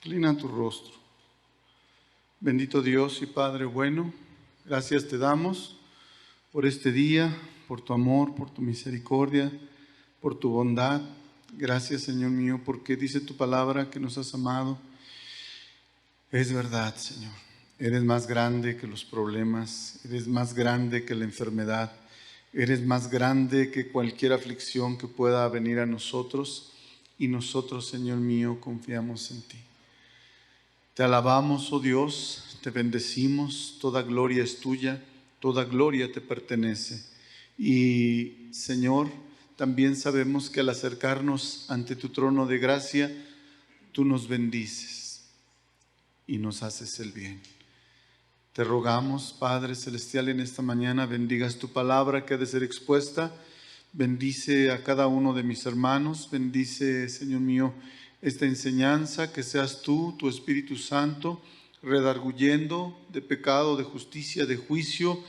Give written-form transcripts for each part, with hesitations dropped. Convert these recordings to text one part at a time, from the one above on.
Inclina tu rostro. Bendito Dios y Padre bueno, gracias te damos por este día, por tu amor, por tu misericordia, por tu bondad. Gracias, Señor mío, porque dice tu palabra que nos has amado. Es verdad, Señor. Eres más grande que los problemas, eres más grande que la enfermedad, eres más grande que cualquier aflicción que pueda venir a nosotros, y nosotros, Señor mío, confiamos en ti. Te alabamos, oh Dios, te bendecimos, toda gloria es tuya, toda gloria te pertenece. Y, Señor, también sabemos que al acercarnos ante tu trono de gracia, tú nos bendices y nos haces el bien. Te rogamos, Padre Celestial, en esta mañana bendigas tu palabra que ha de ser expuesta. Bendice a cada uno de mis hermanos, bendice, Señor mío, esta enseñanza, que seas tú, tu Espíritu Santo, redarguyendo de pecado, de justicia, de juicio,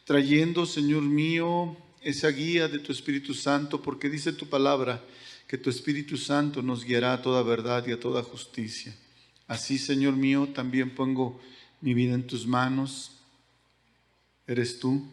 trayendo, Señor mío, esa guía de tu Espíritu Santo, porque dice tu palabra que tu Espíritu Santo nos guiará a toda verdad y a toda justicia. Así, Señor mío, también pongo mi vida en tus manos. Eres tú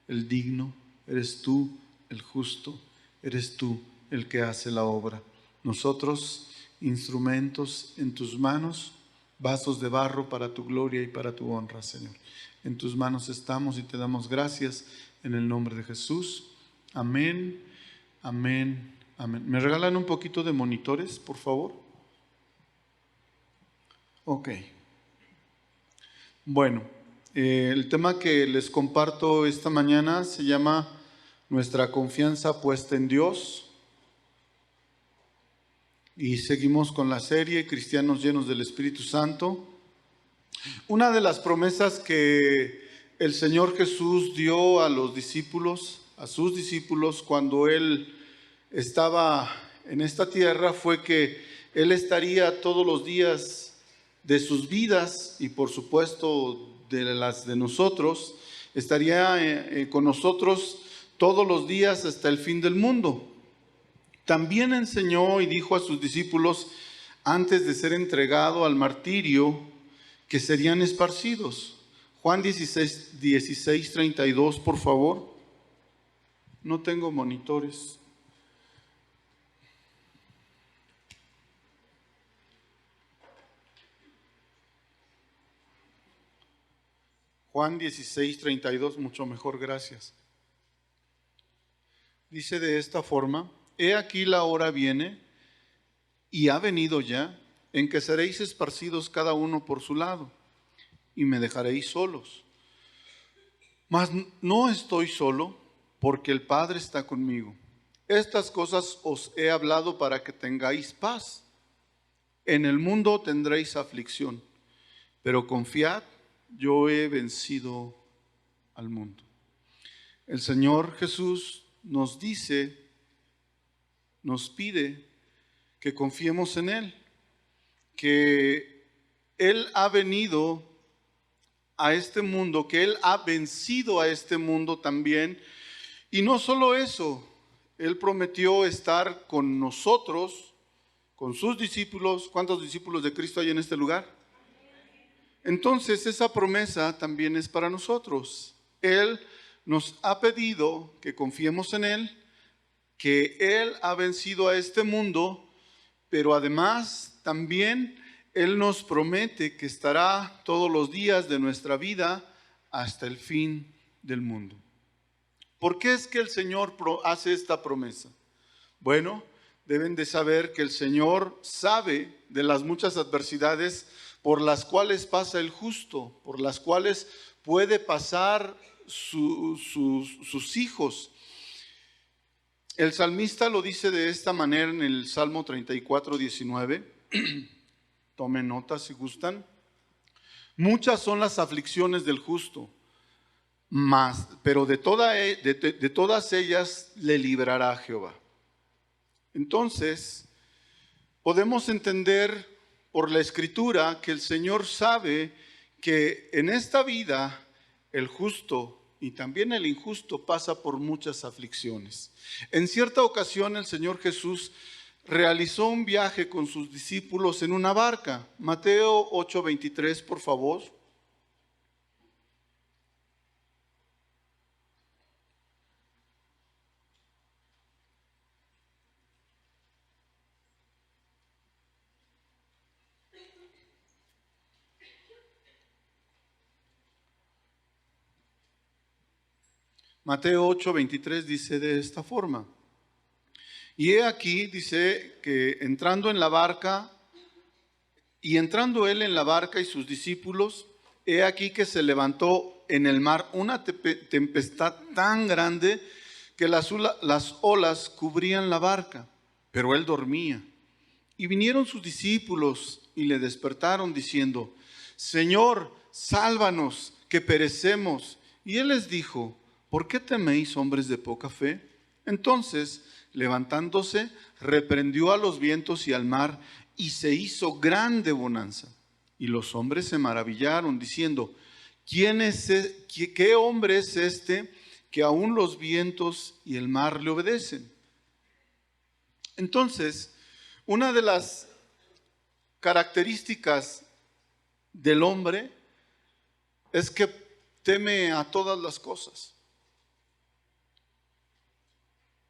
el digno, eres tú el justo, eres tú el que hace la obra. Nosotros, instrumentos en tus manos, vasos de barro para tu gloria y para tu honra, Señor. En tus manos estamos y te damos gracias en el nombre de Jesús. Amén, amén, amén. ¿Me regalan un poquito de monitores, por favor? Ok. Bueno, el tema que les comparto esta mañana se llama Nuestra confianza puesta en Dios. Y seguimos con la serie Cristianos llenos del Espíritu Santo. Una de las promesas que el Señor Jesús dio a los discípulos, a sus discípulos, cuando Él estaba en esta tierra, fue que Él estaría todos los días de sus vidas y por supuesto de las de nosotros, estaría con nosotros todos los días hasta el fin del mundo. También enseñó y dijo a sus discípulos antes de ser entregado al martirio que serían esparcidos. Juan 16, 32, por favor. No tengo monitores. Juan 16, 32, mucho mejor, gracias. Dice de esta forma: He aquí la hora viene, y ha venido ya, en que seréis esparcidos cada uno por su lado, y me dejaréis solos. Mas no estoy solo, porque el Padre está conmigo. Estas cosas os he hablado para que tengáis paz. En el mundo tendréis aflicción, pero confiad, yo he vencido al mundo. El Señor Jesús nos dice, nos pide que confiemos en Él, que Él ha venido a este mundo, que Él ha vencido a este mundo también. Y no solo eso, Él prometió estar con nosotros, con sus discípulos. ¿Cuántos discípulos de Cristo hay en este lugar? Entonces esa promesa también es para nosotros. Él nos ha pedido que confiemos en Él, que Él ha vencido a este mundo, pero además también Él nos promete que estará todos los días de nuestra vida hasta el fin del mundo. ¿Por qué es que el Señor hace esta promesa? Bueno, deben de saber que el Señor sabe de las muchas adversidades por las cuales pasa el justo, por las cuales puede pasar sus hijos. El salmista lo dice de esta manera en el Salmo 34, 19. Tomen nota si gustan. Muchas son las aflicciones del justo, pero de todas ellas le librará Jehová. Entonces, podemos entender por la Escritura que el Señor sabe que en esta vida el justo y también el injusto pasa por muchas aflicciones. En cierta ocasión el Señor Jesús realizó un viaje con sus discípulos en una barca. Mateo 8:23, por favor. Mateo 8:23 dice de esta forma. Y he aquí, dice, que entrando en la barca, y entrando él en la barca y sus discípulos, he aquí que se levantó en el mar una tempestad tan grande que las olas cubrían la barca, pero él dormía. Y vinieron sus discípulos y le despertaron diciendo: Señor, sálvanos, que perecemos. Y él les dijo: ¿por qué teméis, hombres de poca fe? Entonces, levantándose, reprendió a los vientos y al mar, y se hizo grande bonanza. Y los hombres se maravillaron, diciendo: ¿Qué hombre es este que aún los vientos y el mar le obedecen? Entonces, una de las características del hombre es que teme a todas las cosas.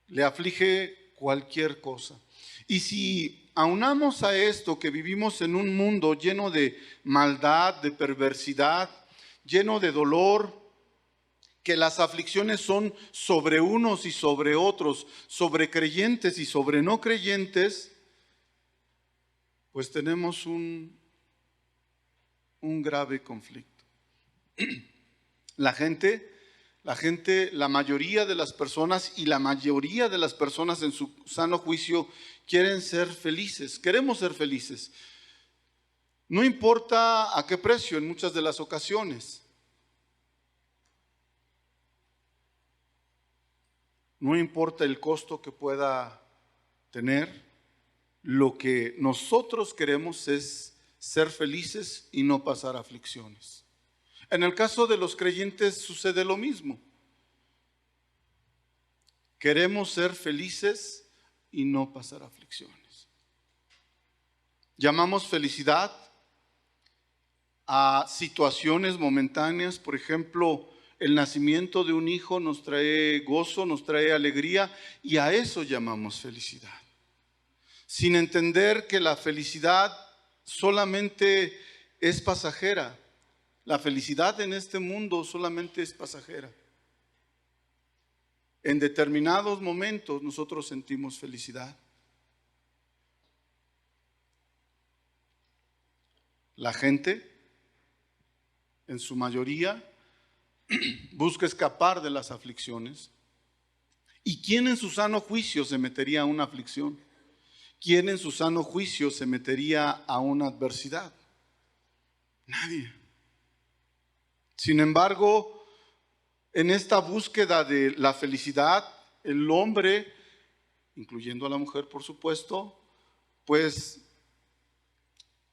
Le aflige cualquier cosa. Y si aunamos a esto que vivimos en un mundo lleno de maldad, de perversidad, lleno de dolor, que las aflicciones son sobre unos y sobre otros, sobre creyentes y sobre no creyentes, pues tenemos un grave conflicto. La mayoría de las personas y la mayoría de las personas en su sano juicio quieren ser felices, queremos ser felices. No importa a qué precio en muchas de las ocasiones. No importa el costo que pueda tener. Lo que nosotros queremos es ser felices y no pasar aflicciones. En el caso de los creyentes sucede lo mismo. Queremos ser felices y no pasar aflicciones. Llamamos felicidad a situaciones momentáneas. Por ejemplo, el nacimiento de un hijo nos trae gozo, nos trae alegría, y a eso llamamos felicidad. Sin entender que la felicidad solamente es pasajera. La felicidad en este mundo solamente es pasajera. En determinados momentos nosotros sentimos felicidad. La gente, en su mayoría, busca escapar de las aflicciones. ¿Y quién en su sano juicio se metería a una aflicción? ¿Quién en su sano juicio se metería a una adversidad? Nadie. Sin embargo, en esta búsqueda de la felicidad, el hombre, incluyendo a la mujer por supuesto, pues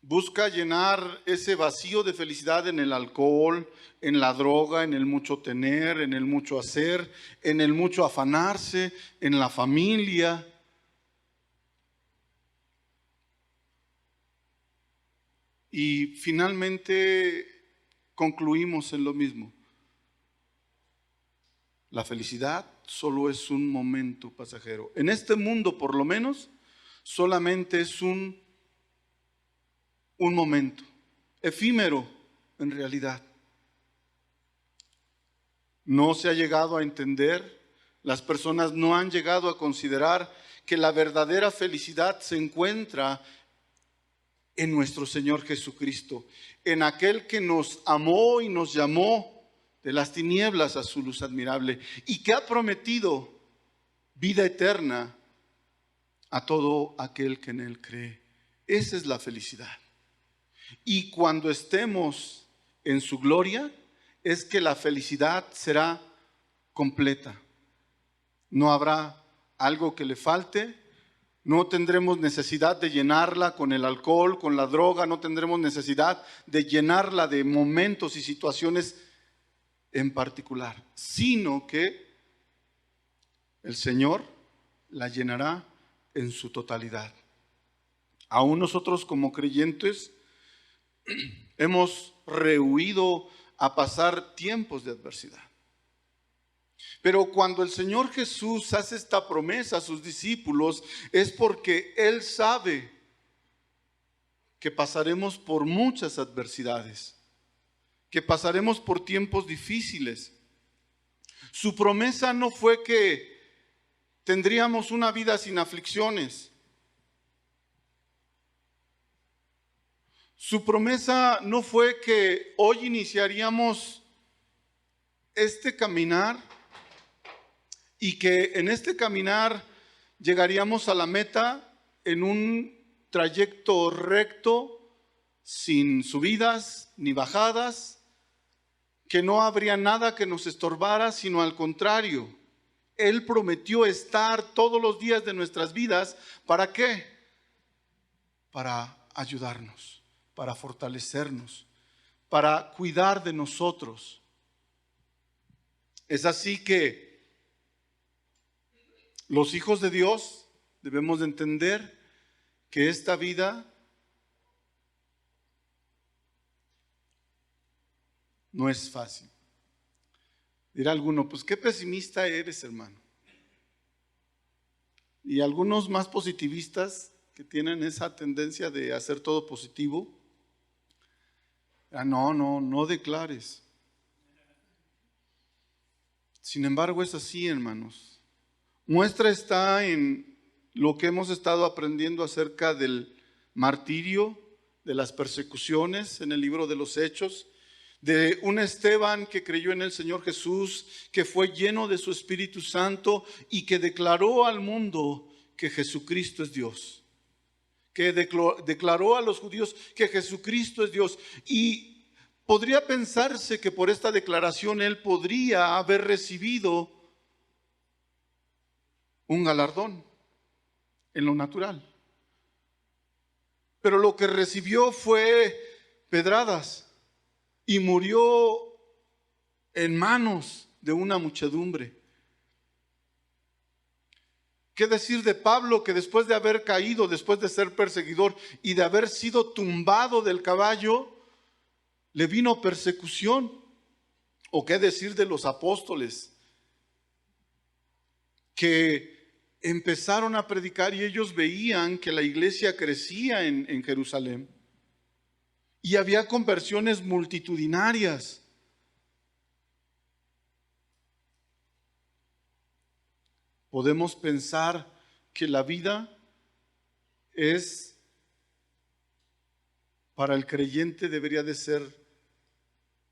busca llenar ese vacío de felicidad en el alcohol, en la droga, en el mucho tener, en el mucho hacer, en el mucho afanarse, en la familia. Y finalmente concluimos en lo mismo. La felicidad solo es un momento pasajero. En este mundo, por lo menos, solamente es un momento, efímero en realidad. No se ha llegado a entender, las personas no han llegado a considerar que la verdadera felicidad se encuentra en nuestro Señor Jesucristo, en aquel que nos amó y nos llamó de las tinieblas a su luz admirable y que ha prometido vida eterna a todo aquel que en él cree. Esa es la felicidad. Y cuando estemos en su gloria, es que la felicidad será completa. No habrá algo que le falte. No tendremos necesidad de llenarla con el alcohol, con la droga. No tendremos necesidad de llenarla de momentos y situaciones en particular, sino que el Señor la llenará en su totalidad. Aún nosotros como creyentes hemos rehuido a pasar tiempos de adversidad. Pero cuando el Señor Jesús hace esta promesa a sus discípulos, es porque Él sabe que pasaremos por muchas adversidades, que pasaremos por tiempos difíciles. Su promesa no fue que tendríamos una vida sin aflicciones. Su promesa no fue que hoy iniciaríamos este caminar y que en este caminar llegaríamos a la meta en un trayecto recto, sin subidas ni bajadas, que no habría nada que nos estorbara, sino al contrario. Él prometió estar todos los días de nuestras vidas. ¿Para qué? Para ayudarnos, para fortalecernos, para cuidar de nosotros. Es así que los hijos de Dios debemos de entender que esta vida no es fácil. Dirá alguno, pues qué pesimista eres, hermano. Y algunos más positivistas que tienen esa tendencia de hacer todo positivo, no declares. Sin embargo, es así, hermanos. Muestra está en lo que hemos estado aprendiendo acerca del martirio, de las persecuciones en el libro de los Hechos, de un Esteban que creyó en el Señor Jesús, que fue lleno de su Espíritu Santo y que declaró al mundo que Jesucristo es Dios, que declaró a los judíos que Jesucristo es Dios. Y podría pensarse que por esta declaración él podría haber recibido un galardón en lo natural. Pero lo que recibió fue pedradas y murió en manos de una muchedumbre. ¿Qué decir de Pablo, que después de haber caído, después de ser perseguidor y de haber sido tumbado del caballo, le vino persecución? ¿O qué decir de los apóstoles que empezaron a predicar y ellos veían que la iglesia crecía en Jerusalén y había conversiones multitudinarias? Podemos pensar que la vida es, para el creyente debería de ser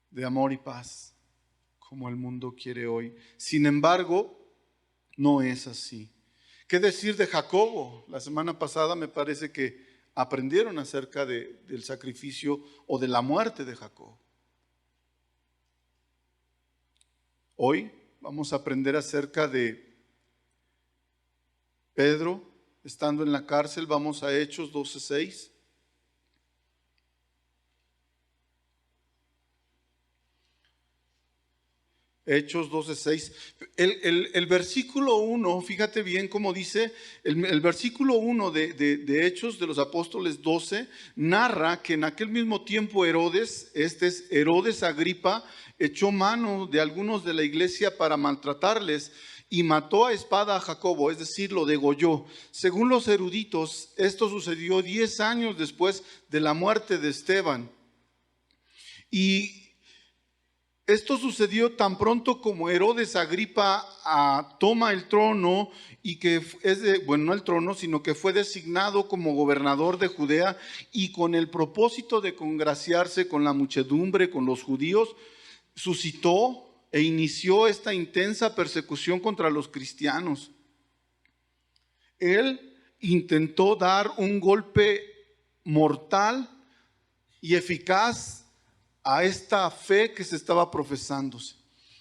de amor y paz, como el mundo quiere hoy. Sin embargo, no es así. ¿Qué decir de Jacobo? La semana pasada me parece que aprendieron acerca del sacrificio o de la muerte de Jacob. Hoy vamos a aprender acerca de Pedro, estando en la cárcel. Vamos a Hechos 12:6. Hechos 12:6. El versículo 1, fíjate bien cómo dice, el versículo 1 de Hechos de los Apóstoles 12, narra que en aquel mismo tiempo Herodes, este es Herodes Agripa, echó mano de algunos de la iglesia para maltratarles y mató a espada a Jacobo, es decir, lo degolló. Según los eruditos, esto sucedió 10 años después de la muerte de Esteban. Y esto sucedió tan pronto como Herodes Agripa toma el trono y que no el trono, sino que fue designado como gobernador de Judea, y con el propósito de congraciarse con la muchedumbre, con los judíos, suscitó e inició esta intensa persecución contra los cristianos. Él intentó dar un golpe mortal y eficaz a esta fe que se estaba profesándose,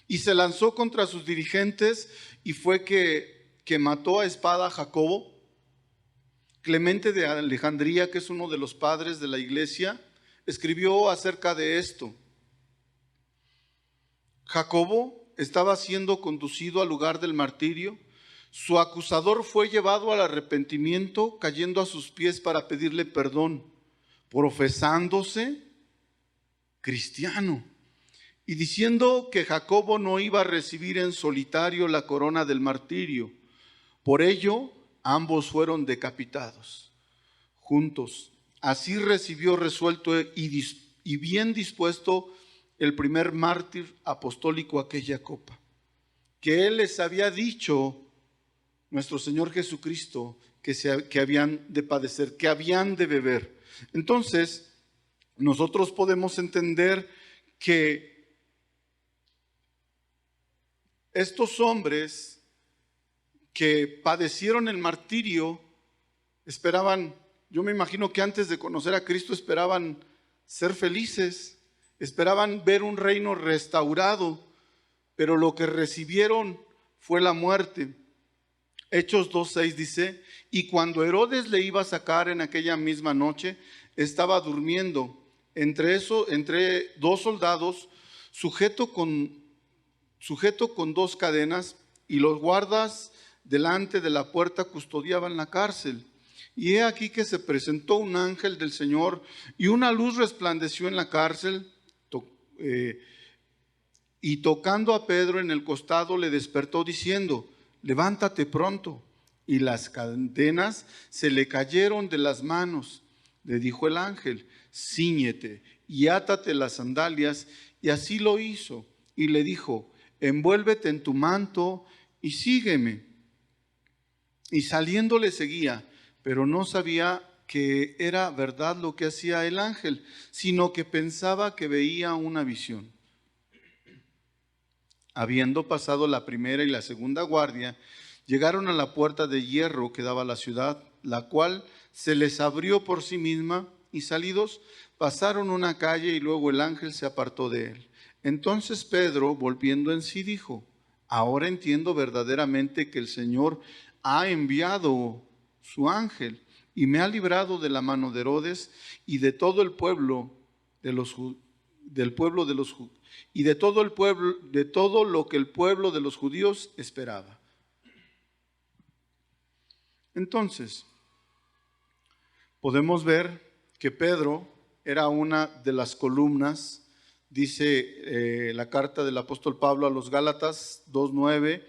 y se lanzó contra sus dirigentes, y fue que mató a espada a Jacobo. Clemente de Alejandría, que es uno de los padres de la iglesia, escribió acerca de esto. Jacobo estaba siendo conducido al lugar del martirio. Su acusador fue llevado al arrepentimiento, cayendo a sus pies para pedirle perdón, profesándose cristiano y diciendo que Jacobo no iba a recibir en solitario la corona del martirio. Por ello, ambos fueron decapitados juntos. Así recibió resuelto y bien dispuesto el primer mártir apostólico aquella copa, que él les había dicho, nuestro Señor Jesucristo, que habían de padecer, que habían de beber. Entonces, nosotros podemos entender que estos hombres que padecieron el martirio esperaban, yo me imagino que antes de conocer a Cristo esperaban ser felices, esperaban ver un reino restaurado, pero lo que recibieron fue la muerte. Hechos 2:6 dice, y cuando Herodes le iba a sacar en aquella misma noche, estaba durmiendo entre dos soldados, sujeto con 2 cadenas, y los guardas delante de la puerta custodiaban la cárcel. Y he aquí que se presentó un ángel del Señor, y una luz resplandeció en la cárcel, y tocando a Pedro en el costado le despertó diciendo, levántate pronto. Y las cadenas se le cayeron de las manos. Le dijo el ángel, cíñete y átate las sandalias. Y así lo hizo. Y le dijo, envuélvete en tu manto y sígueme. Y saliendo le seguía, pero no sabía que era verdad lo que hacía el ángel, sino que pensaba que veía una visión. Habiendo pasado la primera y la segunda guardia, llegaron a la puerta de hierro que daba a la ciudad, la cual se les abrió por sí misma, y salidos pasaron una calle y luego el ángel se apartó de él. Entonces Pedro, volviendo en sí, dijo, ahora entiendo verdaderamente que el Señor ha enviado su ángel y me ha librado de la mano de Herodes y de todo el pueblo y de todo lo que el pueblo de los judíos esperaba. Entonces, podemos ver que Pedro era una de las columnas, dice la carta del apóstol Pablo a los Gálatas 2:9,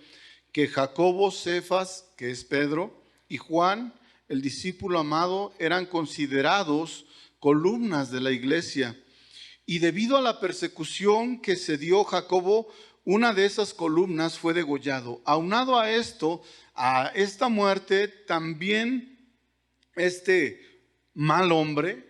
que Jacobo, Cefas, que es Pedro, y Juan, el discípulo amado, eran considerados columnas de la iglesia. Y debido a la persecución que se dio Jacobo, una de esas columnas fue degollado. Aunado a esto, a esta muerte, también este mal hombre,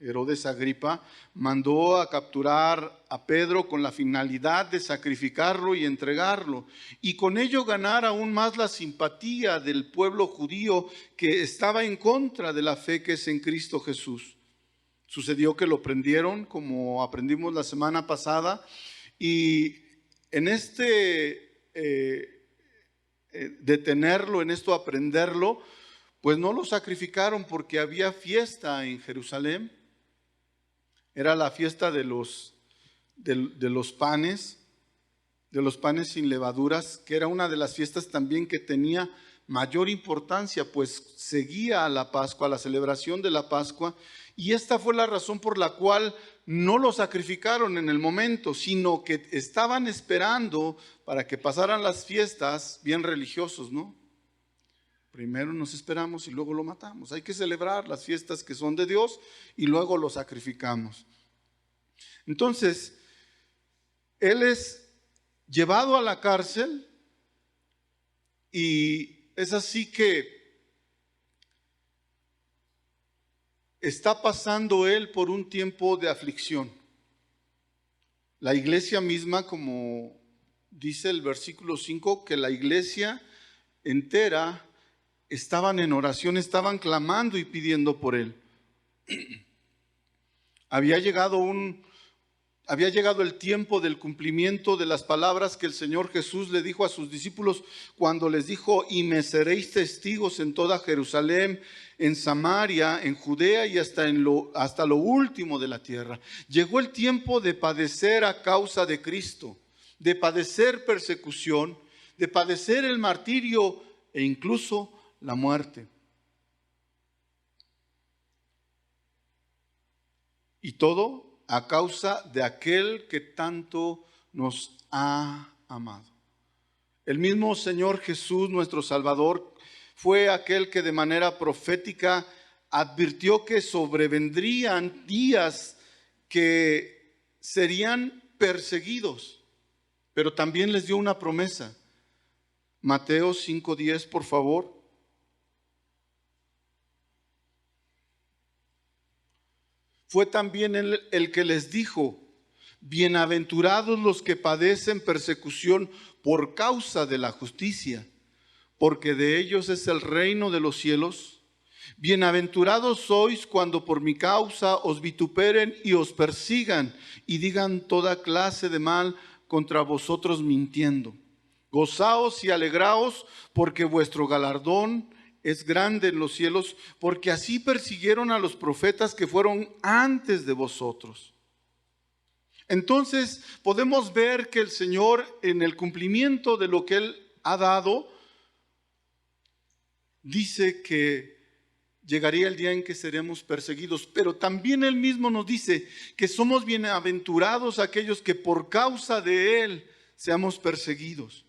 Herodes Agripa, mandó a capturar a Pedro con la finalidad de sacrificarlo y entregarlo, y con ello ganar aún más la simpatía del pueblo judío que estaba en contra de la fe que es en Cristo Jesús. Sucedió que lo prendieron, como aprendimos la semana pasada, y en detenerlo, en esto aprenderlo, pues no lo sacrificaron porque había fiesta en Jerusalén. Era la fiesta de los panes sin levaduras, que era una de las fiestas también que tenía mayor importancia, pues seguía a la Pascua, a la celebración de la Pascua, y esta fue la razón por la cual no lo sacrificaron en el momento, sino que estaban esperando para que pasaran las fiestas, bien religiosos, ¿no? Primero nos esperamos y luego lo matamos. Hay que celebrar las fiestas que son de Dios y luego lo sacrificamos. Entonces, él es llevado a la cárcel y es así que está pasando él por un tiempo de aflicción. La iglesia misma, como dice el versículo 5, que la iglesia entera estaban en oración, estaban clamando y pidiendo por él. Había llegado el tiempo del cumplimiento de las palabras que el Señor Jesús le dijo a sus discípulos cuando les dijo, y me seréis testigos en toda Jerusalén, en Samaria, en Judea y hasta lo último de la tierra. Llegó el tiempo de padecer a causa de Cristo, de padecer persecución, de padecer el martirio e incluso la muerte. Y todo a causa de aquel que tanto nos ha amado. El mismo Señor Jesús, nuestro Salvador, fue aquel que de manera profética advirtió que sobrevendrían días que serían perseguidos, pero también les dio una promesa. Mateo 5:10, por favor. Fue también él el que les dijo: bienaventurados los que padecen persecución por causa de la justicia, porque de ellos es el reino de los cielos. Bienaventurados sois cuando por mi causa os vituperen y os persigan y digan toda clase de mal contra vosotros mintiendo. Gozaos y alegraos, porque vuestro galardón es grande en los cielos, porque así persiguieron a los profetas que fueron antes de vosotros. Entonces podemos ver que el Señor, en el cumplimiento de lo que Él ha dado, dice que llegaría el día en que seremos perseguidos, pero también Él mismo nos dice que somos bienaventurados aquellos que por causa de Él seamos perseguidos.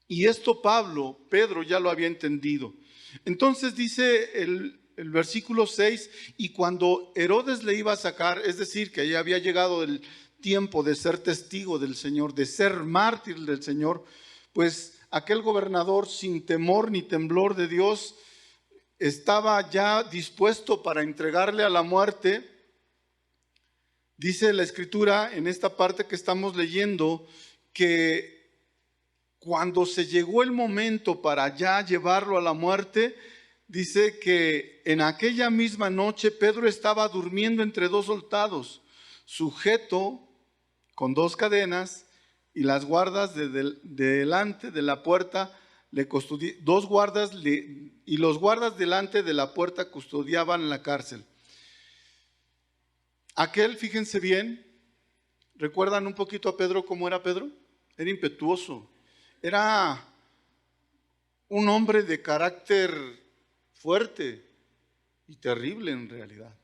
Y esto Pedro ya lo había entendido. Entonces dice el versículo 6, y cuando Herodes le iba a sacar, es decir, que ya había llegado el tiempo de ser testigo del Señor, de ser mártir del Señor, pues aquel gobernador, sin temor ni temblor de Dios, estaba ya dispuesto para entregarle a la muerte. Dice la Escritura en esta parte que estamos leyendo que cuando se llegó el momento para ya llevarlo a la muerte, dice que en aquella misma noche Pedro estaba durmiendo entre dos soldados, sujeto con dos cadenas, y las guardas delante de la puerta y los guardas delante de la puerta custodiaban la cárcel. Aquel, fíjense bien, ¿recuerdan un poquito a Pedro cómo era Pedro? Era impetuoso, era un hombre de carácter fuerte y terrible en realidad.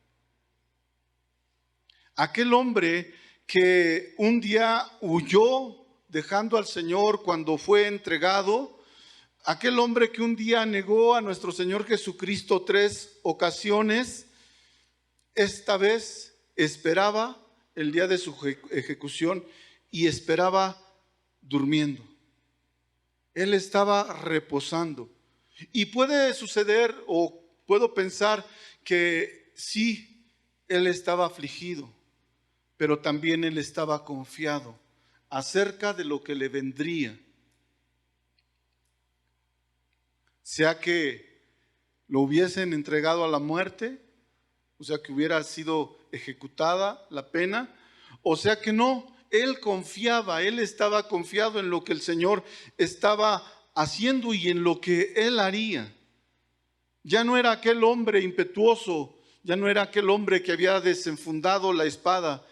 Aquel hombre que un día huyó dejando al Señor cuando fue entregado, aquel hombre que un día negó a nuestro Señor Jesucristo 3 ocasiones, esta vez esperaba el día de su ejecución y esperaba durmiendo. Él estaba reposando. Y puede suceder, o puedo pensar que sí, él estaba afligido, pero también él estaba confiado acerca de lo que le vendría. Sea que lo hubiesen entregado a la muerte, o sea que hubiera sido ejecutada la pena, o sea que no, él confiaba, él estaba confiado en lo que el Señor estaba haciendo y en lo que él haría. Ya no era aquel hombre impetuoso, ya no era aquel hombre que había desenfundado la espada,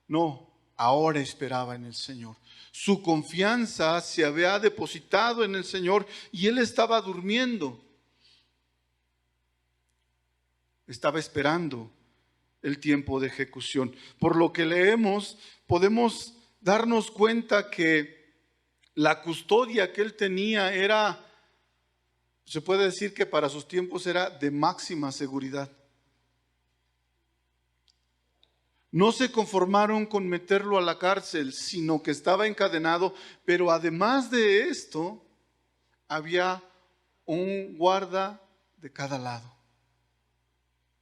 no, ahora esperaba en el Señor. Su confianza se había depositado en el Señor y él estaba durmiendo. Estaba esperando el tiempo de ejecución. Por lo que leemos, podemos darnos cuenta que la custodia que él tenía era, se puede decir que para sus tiempos era de máxima seguridad. No se conformaron con meterlo a la cárcel, sino que estaba encadenado, pero además de esto, había un guarda de cada lado.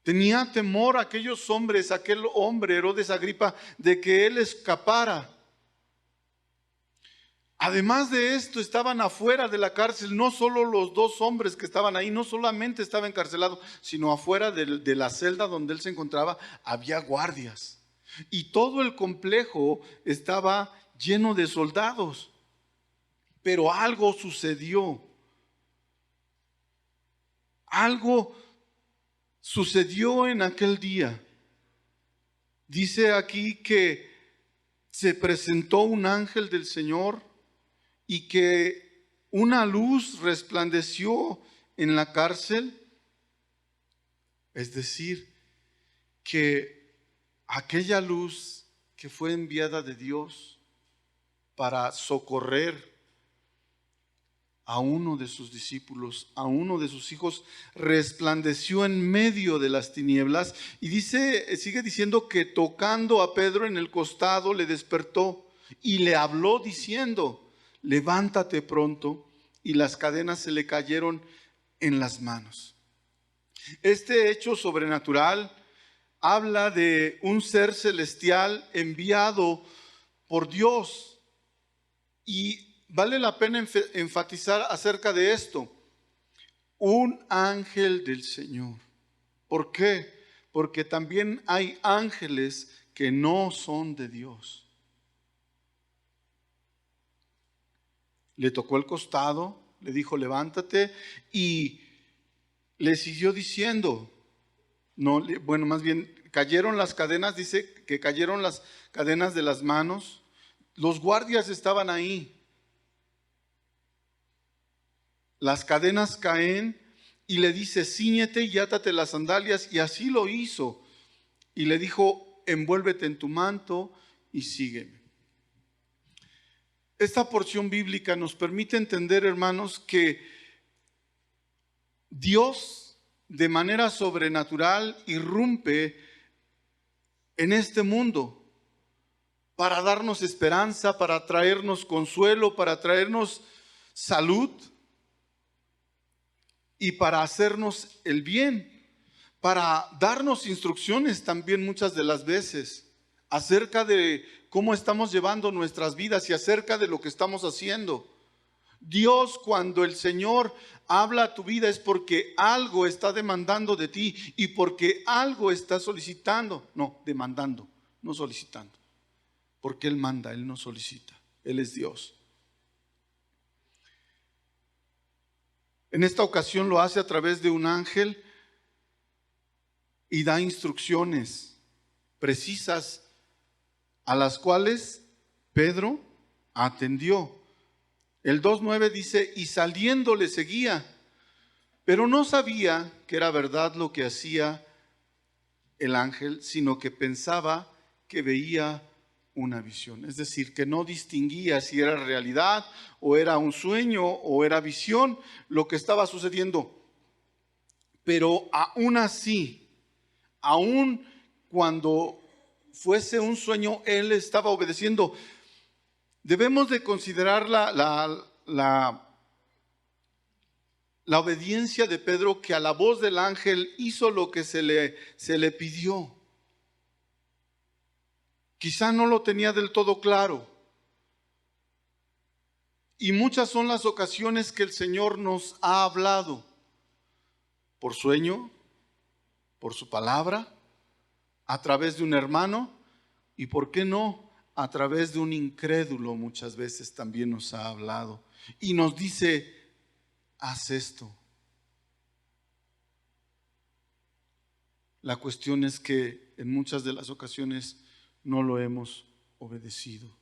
Tenía temor aquellos hombres, aquel hombre, Herodes Agripa, de que él escapara. Además de esto, estaban afuera de la cárcel, no solo los dos hombres que estaban ahí, no solamente estaba encarcelado, sino afuera de la celda donde él se encontraba, había guardias. Y todo el complejo estaba lleno de soldados. Pero algo sucedió. Algo sucedió en aquel día. Dice aquí que se presentó un ángel del Señor y que una luz resplandeció en la cárcel. Es decir, que aquella luz que fue enviada de Dios para socorrer a uno de sus discípulos, a uno de sus hijos, resplandeció en medio de las tinieblas. Y sigue diciendo que tocando a Pedro en el costado le despertó y le habló diciendo: levántate pronto. Y las cadenas se le cayeron en las manos. Este hecho sobrenatural habla de un ser celestial enviado por Dios. Y vale la pena enfatizar acerca de esto: un ángel del Señor. ¿Por qué? Porque también hay ángeles que no son de Dios. Le tocó el costado, le dijo: levántate, y le siguió diciendo, más bien cayeron las cadenas, dice que cayeron las cadenas de las manos. Los guardias estaban ahí. Las cadenas caen y le dice: cíñete y átate las sandalias, y así lo hizo. Y le dijo: envuélvete en tu manto y sígueme. Esta porción bíblica nos permite entender, hermanos, que Dios de manera sobrenatural irrumpe en este mundo para darnos esperanza, para traernos consuelo, para traernos salud y para hacernos el bien, para darnos instrucciones también muchas de las veces acerca de cómo estamos llevando nuestras vidas y acerca de lo que estamos haciendo. Dios, cuando el Señor habla a tu vida, es porque algo está demandando de ti y porque algo está solicitando. No, demandando, no solicitando. Porque Él manda, Él no solicita. Él es Dios. En esta ocasión lo hace a través de un ángel y da instrucciones precisas a las cuales Pedro atendió. El 2:9 dice: y saliendo le seguía, pero no sabía que era verdad lo que hacía el ángel, sino que pensaba que veía una visión. Es decir, que no distinguía si era realidad o era un sueño o era visión lo que estaba sucediendo. Pero aún así, aún cuando fuese un sueño, él estaba obedeciendo. Debemos de considerar la obediencia de Pedro, que a la voz del ángel hizo lo que se le pidió. Quizá no lo tenía del todo claro. Y muchas son las ocasiones que el Señor nos ha hablado. Por sueño, por su palabra, a través de un hermano y, ¿por qué no?, a través de un incrédulo muchas veces también nos ha hablado. Y nos dice: haz esto. La cuestión es que en muchas de las ocasiones no lo hemos obedecido.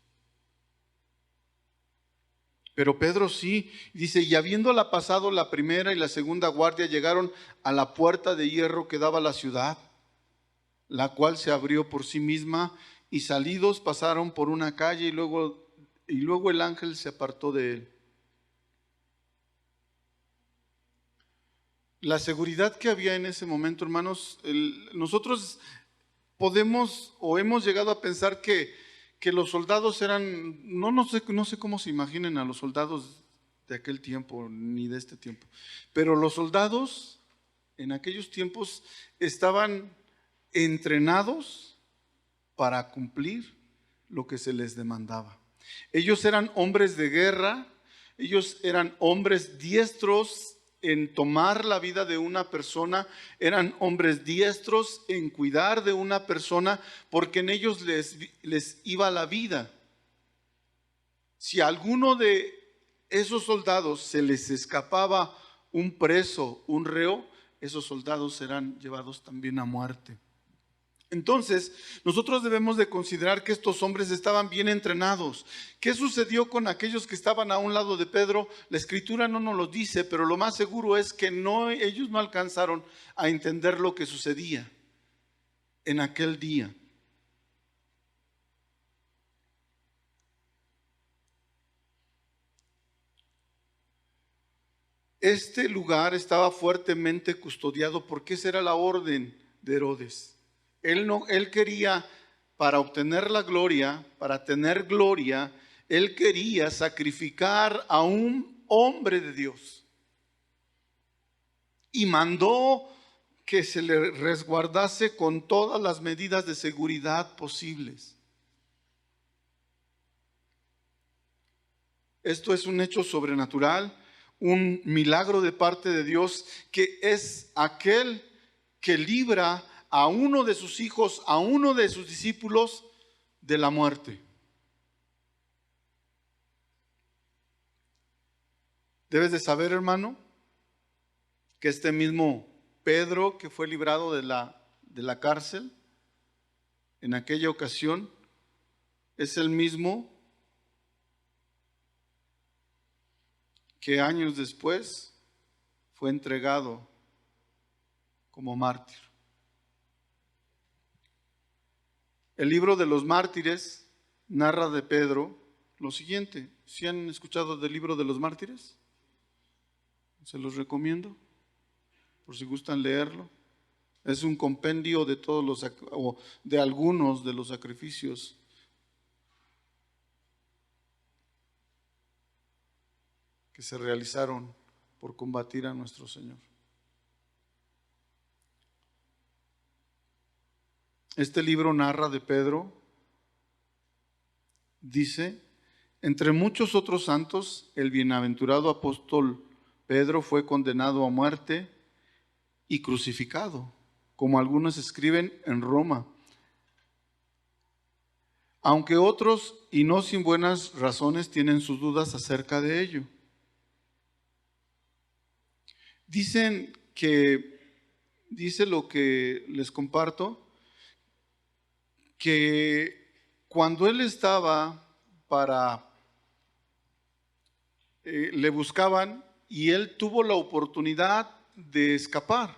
Pero Pedro sí, dice: y habiéndola pasado la primera y la segunda guardia, llegaron a la puerta de hierro que daba a la ciudad, la cual se abrió por sí misma, y salidos pasaron por una calle, y luego el ángel se apartó de él. La seguridad que había en ese momento, hermanos, nosotros podemos o hemos llegado a pensar que los soldados eran, no sé cómo se imaginen a los soldados de aquel tiempo ni de este tiempo, pero los soldados en aquellos tiempos estaban entrenados para cumplir lo que se les demandaba. Ellos eran hombres de guerra, ellos eran hombres diestros en tomar la vida de una persona, eran hombres diestros en cuidar de una persona, porque en ellos les iba la vida. Si a alguno de esos soldados se les escapaba un preso, un reo, esos soldados serán llevados también a muerte. Entonces, nosotros debemos de considerar que estos hombres estaban bien entrenados. ¿Qué sucedió con aquellos que estaban a un lado de Pedro? La Escritura no nos lo dice, pero lo más seguro es que ellos no alcanzaron a entender lo que sucedía en aquel día. Este lugar estaba fuertemente custodiado porque esa era la orden de Herodes. Él quería, para obtener la gloria, para tener gloria, él quería sacrificar a un hombre de Dios. Y mandó que se le resguardase con todas las medidas de seguridad posibles. Esto es un hecho sobrenatural, un milagro de parte de Dios, que es aquel que libra a uno de sus hijos, a uno de sus discípulos de la muerte. Debes de saber, hermano, que este mismo Pedro que fue librado de la cárcel en aquella ocasión es el mismo que años después fue entregado como mártir. El libro de los mártires narra de Pedro lo siguiente. ¿Sí han escuchado del libro de los mártires? Se los recomiendo, por si gustan leerlo. Es un compendio de todos los, o de algunos de los sacrificios que se realizaron por combatir a nuestro Señor. Este libro narra de Pedro, dice: entre muchos otros santos, el bienaventurado apóstol Pedro fue condenado a muerte y crucificado, como algunos escriben, en Roma. Aunque otros, y no sin buenas razones, tienen sus dudas acerca de ello. Dice lo que les comparto, que cuando él estaba le buscaban y él tuvo la oportunidad de escapar.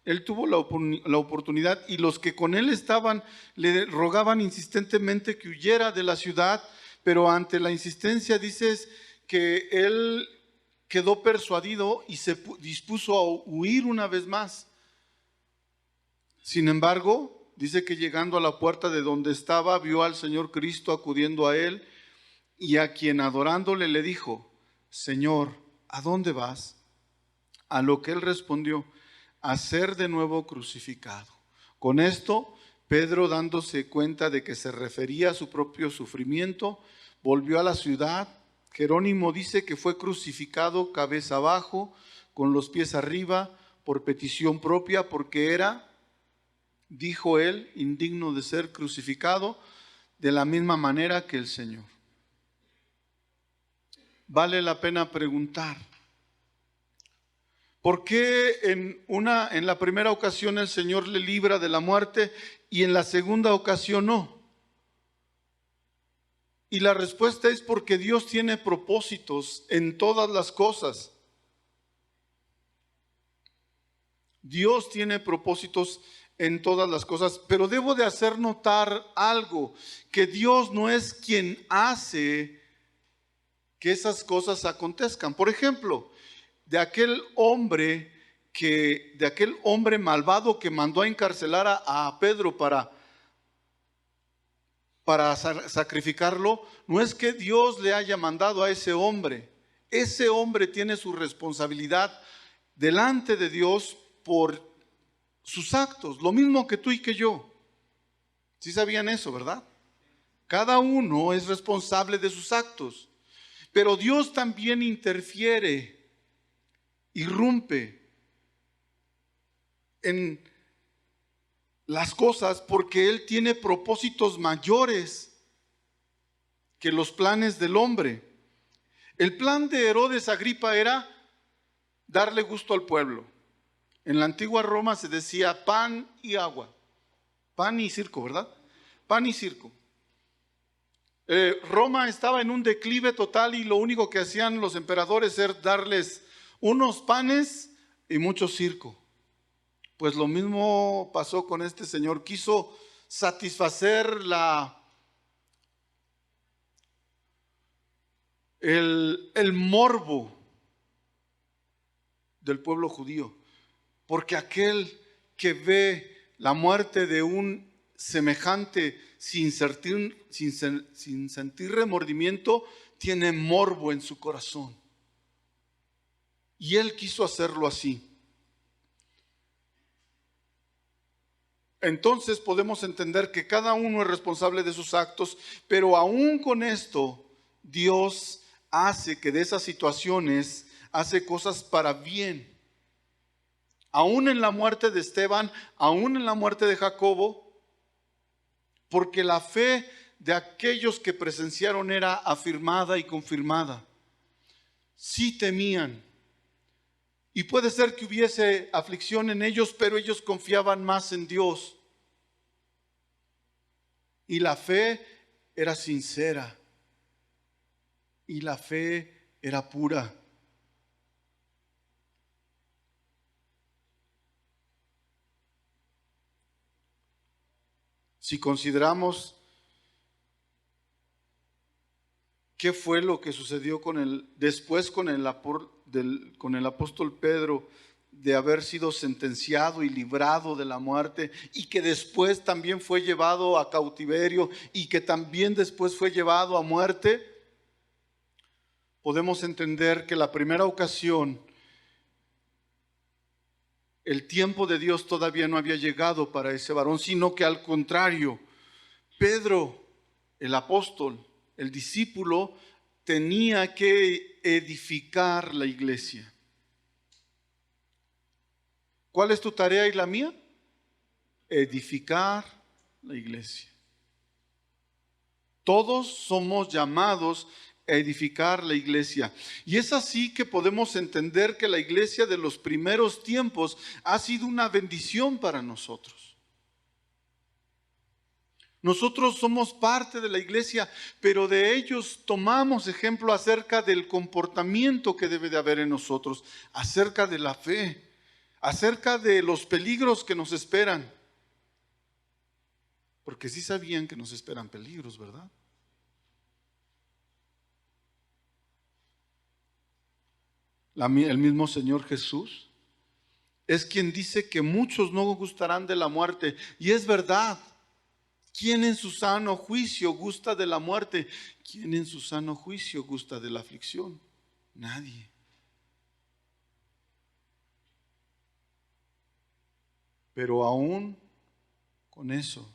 Él tuvo la oportunidad y los que con él estaban le rogaban insistentemente que huyera de la ciudad, pero ante la insistencia dices que él quedó persuadido y se dispuso a huir una vez más. Sin embargo, dice que llegando a la puerta de donde estaba, vio al Señor Cristo acudiendo a él y a quien adorándole le dijo: Señor, ¿a dónde vas? A lo que él respondió: a ser de nuevo crucificado. Con esto, Pedro, dándose cuenta de que se refería a su propio sufrimiento, volvió a la ciudad. Jerónimo dice que fue crucificado cabeza abajo, con los pies arriba, por petición propia, porque era, dijo él, indigno de ser crucificado de la misma manera que el Señor. Vale la pena preguntar, ¿por qué en la primera ocasión el Señor le libra de la muerte y en la segunda ocasión no? Y la respuesta es porque Dios tiene propósitos en todas las cosas. Dios tiene propósitos en todas las cosas, pero debo de hacer notar algo, que Dios no es quien hace que esas cosas acontezcan. Por ejemplo, de aquel hombre malvado que mandó a encarcelar a Pedro para sacrificarlo, no es que Dios le haya mandado a ese hombre. Ese hombre tiene su responsabilidad delante de Dios por sus actos, lo mismo que tú y que yo. ¿Sí sabían eso, verdad? Cada uno es responsable de sus actos, pero Dios también interfiere, irrumpe en las cosas porque Él tiene propósitos mayores que los planes del hombre. El plan de Herodes Agripa era darle gusto al pueblo. En la antigua Roma se decía pan y agua. Pan y circo, ¿verdad? Pan y circo. Roma estaba en un declive total y lo único que hacían los emperadores era darles unos panes y mucho circo. Pues lo mismo pasó con este señor. Quiso satisfacer el morbo del pueblo judío. Porque aquel que ve la muerte de un semejante sin sentir remordimiento, tiene morbo en su corazón. Y él quiso hacerlo así. Entonces podemos entender que cada uno es responsable de sus actos, pero aún con esto, Dios hace que de esas situaciones, hace cosas para bien. Aún en la muerte de Esteban, aún en la muerte de Jacobo, porque la fe de aquellos que presenciaron era afirmada y confirmada. Sí temían. Y puede ser que hubiese aflicción en ellos, pero ellos confiaban más en Dios. Y la fe era sincera. Y la fe era pura. Si consideramos qué fue lo que sucedió después con el apóstol Pedro, de haber sido sentenciado y librado de la muerte, y que después también fue llevado a cautiverio y que también después fue llevado a muerte, podemos entender que la primera ocasión, el tiempo de Dios todavía no había llegado para ese varón, sino que al contrario, Pedro, el apóstol, el discípulo, tenía que edificar la iglesia. ¿Cuál es tu tarea y la mía? Edificar la iglesia. Todos somos llamados a edificar la iglesia. Y es así que podemos entender que la iglesia de los primeros tiempos ha sido una bendición para nosotros. Nosotros somos parte de la iglesia, pero de ellos tomamos ejemplo acerca del comportamiento que debe de haber en nosotros, acerca de la fe, acerca de los peligros que nos esperan. Porque sí sabían que nos esperan peligros, ¿verdad? El mismo Señor Jesús es quien dice que muchos no gustarán de la muerte. Y es verdad. ¿Quién en su sano juicio gusta de la muerte? ¿Quién en su sano juicio gusta de la aflicción? Nadie. Pero aún con eso,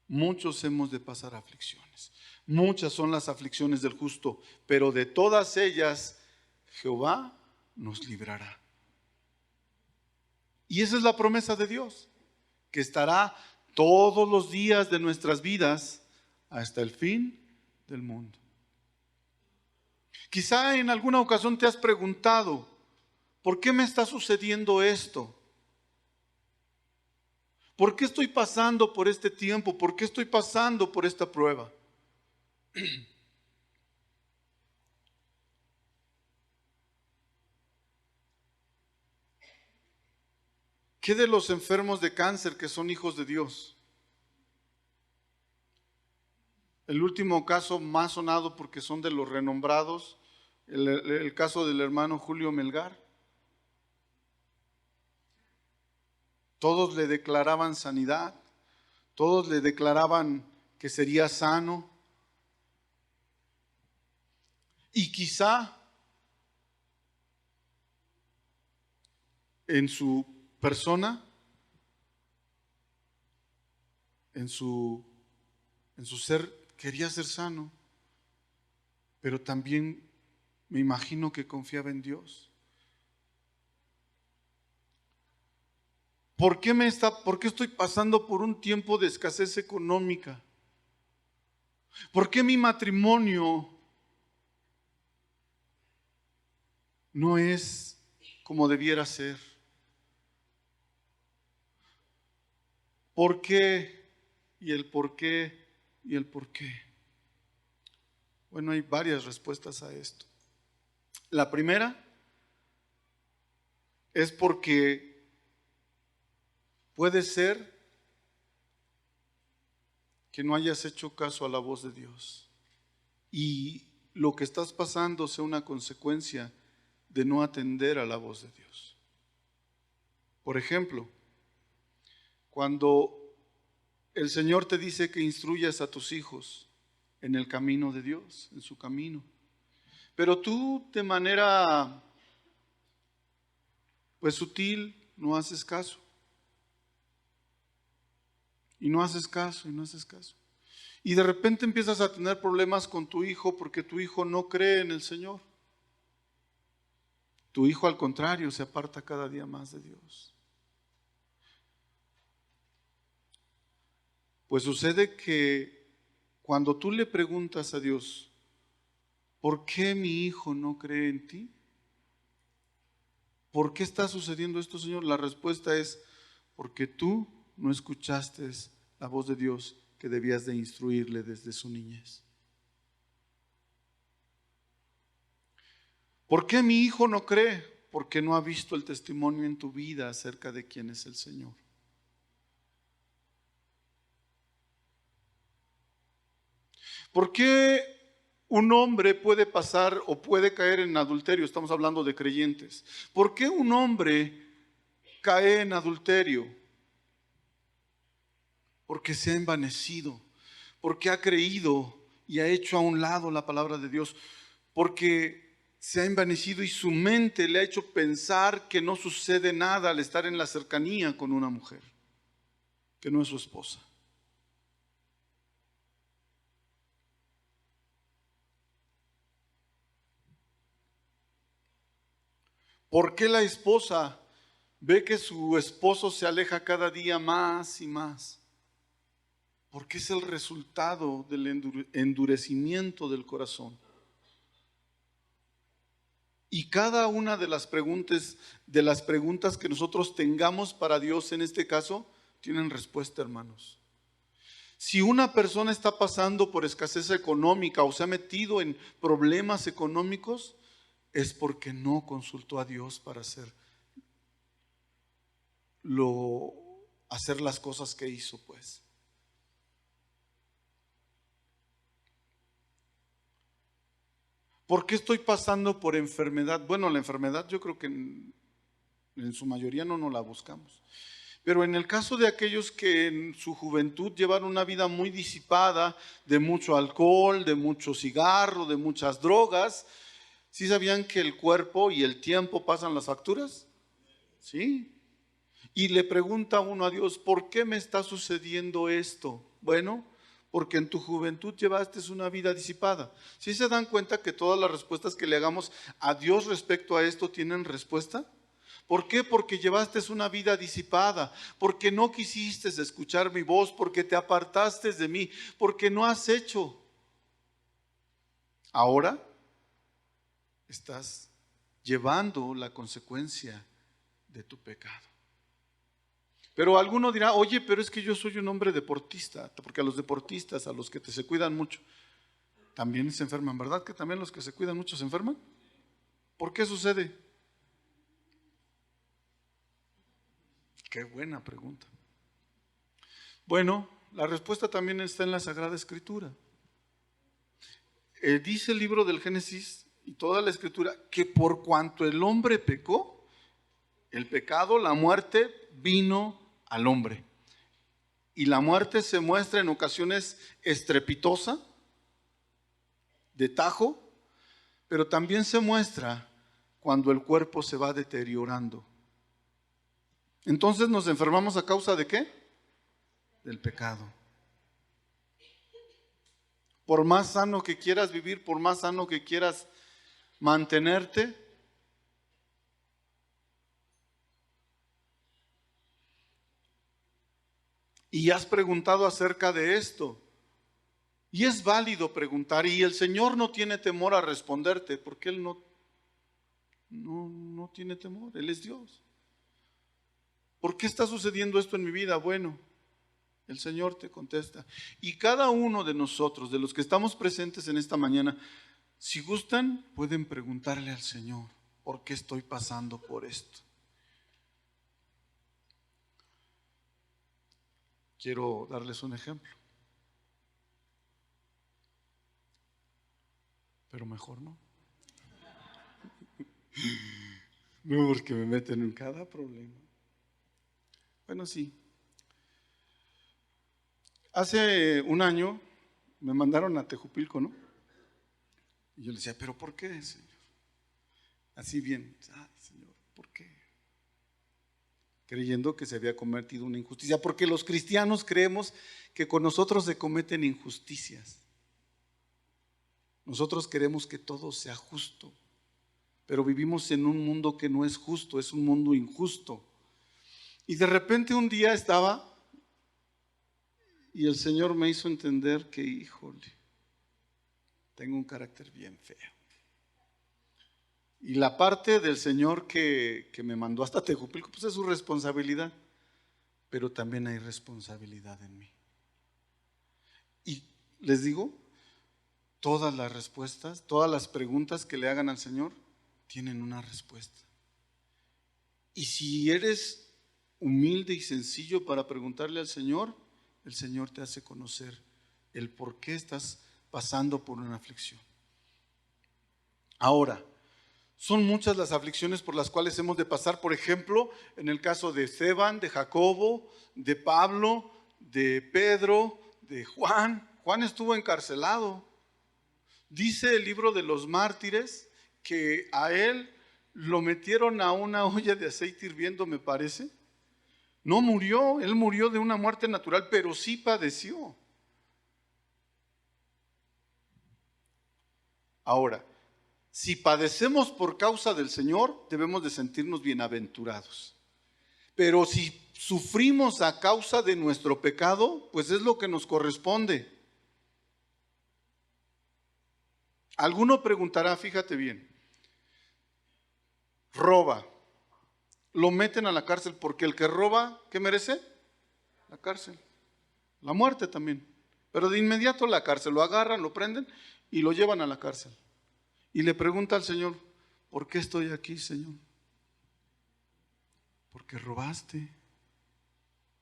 muchos hemos de pasar aflicciones. Muchas son las aflicciones del justo, pero de todas ellas Jehová nos librará. Y esa es la promesa de Dios, que estará todos los días de nuestras vidas hasta el fin del mundo. Quizá en alguna ocasión te has preguntado, ¿por qué me está sucediendo esto? ¿Por qué estoy pasando por este tiempo? ¿Por qué estoy pasando por esta prueba? ¿Qué de los enfermos de cáncer que son hijos de Dios? El último caso más sonado porque son de los renombrados, el caso del hermano Julio Melgar. Todos le declaraban sanidad, todos le declaraban que sería sano. Y quizá en su persona, en su ser, quería ser sano, pero también me imagino que confiaba en Dios. ¿Por qué estoy pasando por un tiempo de escasez económica? ¿Por qué mi matrimonio no es como debiera ser? ¿Por qué? Y el por qué, y el por qué. Bueno, hay varias respuestas a esto. La primera es porque puede ser que no hayas hecho caso a la voz de Dios y lo que estás pasando sea una consecuencia de no atender a la voz de Dios. Por ejemplo, cuando el Señor te dice que instruyas a tus hijos en el camino de Dios, en su camino, pero tú de manera pues sutil no haces caso. Y no haces caso, y no haces caso. Y de repente empiezas a tener problemas con tu hijo porque tu hijo no cree en el Señor. Tu hijo, al contrario, se aparta cada día más de Dios. Pues sucede que cuando tú le preguntas a Dios, ¿por qué mi hijo no cree en ti? ¿Por qué está sucediendo esto, Señor? La respuesta es, porque tú no escuchaste la voz de Dios que debías de instruirle desde su niñez. ¿Por qué mi hijo no cree? Porque no ha visto el testimonio en tu vida acerca de quién es el Señor. ¿Por qué un hombre puede pasar o puede caer en adulterio? Estamos hablando de creyentes. ¿Por qué un hombre cae en adulterio? Porque se ha envanecido, porque ha creído y ha hecho a un lado la palabra de Dios, porque se ha envanecido y su mente le ha hecho pensar que no sucede nada al estar en la cercanía con una mujer, que no es su esposa. ¿Por qué la esposa ve que su esposo se aleja cada día más y más? Porque es el resultado del endurecimiento del corazón. Y cada una de las preguntas que nosotros tengamos para Dios en este caso, tienen respuesta, hermanos. Si una persona está pasando por escasez económica o se ha metido en problemas económicos, es porque no consultó a Dios para hacer las cosas que hizo, pues. ¿Por qué estoy pasando por enfermedad? Bueno, la enfermedad yo creo que en su mayoría no nos la buscamos. Pero en el caso de aquellos que en su juventud llevaron una vida muy disipada, de mucho alcohol, de mucho cigarro, de muchas drogas, ¿sí sabían que el cuerpo y el tiempo pasan las facturas? Sí. Y le pregunta uno a Dios, ¿por qué me está sucediendo esto? Bueno, porque en tu juventud llevaste una vida disipada. ¿Sí se dan cuenta que todas las respuestas que le hagamos a Dios respecto a esto tienen respuesta? ¿Por qué? Porque llevaste una vida disipada, porque no quisiste escuchar mi voz, porque te apartaste de mí, porque no has hecho. Ahora estás llevando la consecuencia de tu pecado. Pero alguno dirá, oye, pero es que yo soy un hombre deportista, porque a los deportistas, a los que se cuidan mucho, también se enferman, ¿verdad? Que también los que se cuidan mucho se enferman. ¿Por qué sucede? Qué buena pregunta. Bueno, la respuesta también está en la Sagrada Escritura. Dice el libro del Génesis y toda la Escritura que por cuanto el hombre pecó, el pecado, la muerte, vino al hombre. Y la muerte se muestra en ocasiones estrepitosa, de tajo, pero también se muestra cuando el cuerpo se va deteriorando. Entonces nos enfermamos a causa de ¿qué? Del pecado. Por más sano que quieras vivir, por más sano que quieras mantenerte, y has preguntado acerca de esto. Y es válido preguntar, y el Señor no tiene temor a responderte, porque Él no tiene temor, Él es Dios. ¿Por qué está sucediendo esto en mi vida? Bueno, El Señor te contesta. Y cada uno de nosotros, de los que estamos presentes en esta mañana, si gustan, pueden preguntarle al Señor, ¿por qué estoy pasando por esto? Quiero darles un ejemplo, pero mejor no. No, porque me meten en cada problema. Bueno, sí. Hace un año me mandaron a Tejupilco, ¿no? Y yo le decía, ¿pero por qué, Señor? Así bien, ay, Señor, ¿por qué? Creyendo que se había cometido una injusticia, porque los cristianos creemos que con nosotros se cometen injusticias. Nosotros queremos que todo sea justo, pero vivimos en un mundo que no es justo, es un mundo injusto. Y de repente un día estaba y el Señor me hizo entender que, híjole, tengo un carácter bien feo. Y la parte del Señor que me mandó hasta Tejupilco, pues es su responsabilidad, pero también hay responsabilidad en mí. Y les digo, todas las respuestas, todas las preguntas que le hagan al Señor, tienen una respuesta. Y si eres humilde y sencillo para preguntarle al Señor, el Señor te hace conocer el por qué estás pasando por una aflicción. Ahora, son muchas las aflicciones por las cuales hemos de pasar. Por ejemplo, en el caso de Esteban, de Jacobo, de Pablo, de Pedro, de Juan. Juan estuvo encarcelado. Dice el libro de los mártires que a él lo metieron a una olla de aceite hirviendo, me parece. No murió, él murió de una muerte natural, pero sí padeció. Ahora, si padecemos por causa del Señor, debemos de sentirnos bienaventurados. Pero si sufrimos a causa de nuestro pecado, pues es lo que nos corresponde. Alguno preguntará, fíjate bien, roba, lo meten a la cárcel porque el que roba, ¿qué merece? La cárcel, la muerte también. Pero de inmediato la cárcel, lo agarran, lo prenden y lo llevan a la cárcel. Y le pregunta al Señor, ¿por qué estoy aquí, Señor? Porque robaste.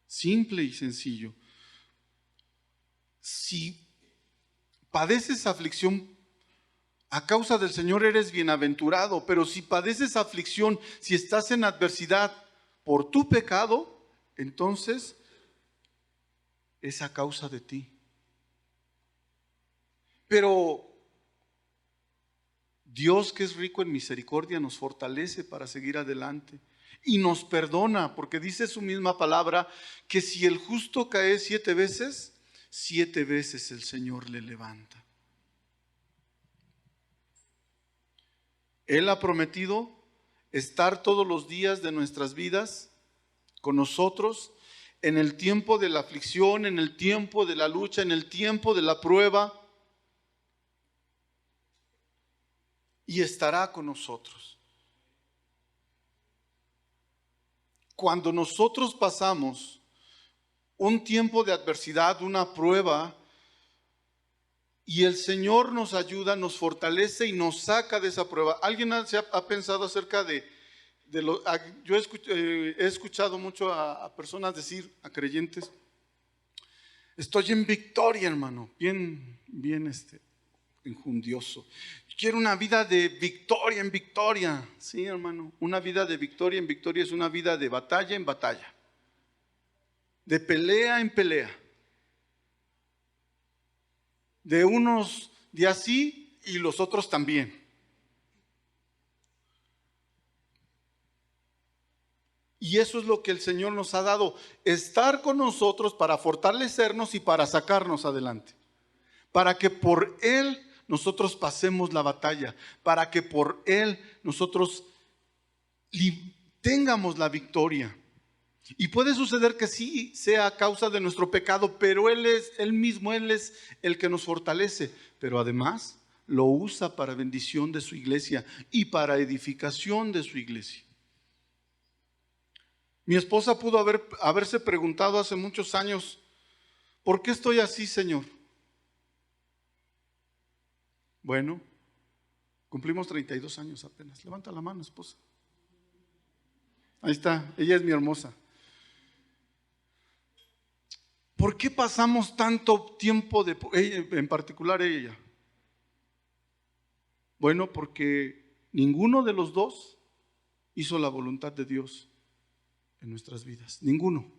Simple y sencillo. Si padeces aflicción a causa del Señor, eres bienaventurado, pero si padeces aflicción, si estás en adversidad por tu pecado, entonces es a causa de ti. Pero Dios, que es rico en misericordia, nos fortalece para seguir adelante y nos perdona, porque dice su misma palabra que si el justo cae 7 veces, 7 veces el Señor le levanta. Él ha prometido estar todos los días de nuestras vidas con nosotros en el tiempo de la aflicción, en el tiempo de la lucha, en el tiempo de la prueba. Y estará con nosotros. Cuando nosotros pasamos un tiempo de adversidad, una prueba, y el Señor nos ayuda, nos fortalece y nos saca de esa prueba. ¿Alguien ha pensado acerca de lo? Yo he escuchado mucho a personas decir, a creyentes, estoy en victoria, hermano, bien injundioso. Quiero una vida de victoria en victoria. Sí, hermano, una vida de victoria en victoria es una vida de batalla en batalla, de pelea en pelea, de unos días sí y los otros también. Y eso es lo que el Señor nos ha dado, estar con nosotros para fortalecernos y para sacarnos adelante, para que por Él nosotros pasemos la batalla, para que por Él nosotros tengamos la victoria. Y puede suceder que sí sea a causa de nuestro pecado, pero Él es el que nos fortalece. Pero además lo usa para bendición de su iglesia y para edificación de su iglesia. Mi esposa pudo haberse preguntado hace muchos años, ¿por qué estoy así, Señor? Bueno, cumplimos 32 años apenas. Levanta la mano, esposa. Ahí está, ella es mi hermosa. ¿Por qué pasamos tanto tiempo en particular ella? Bueno, porque ninguno de los dos hizo la voluntad de Dios en nuestras vidas, ninguno.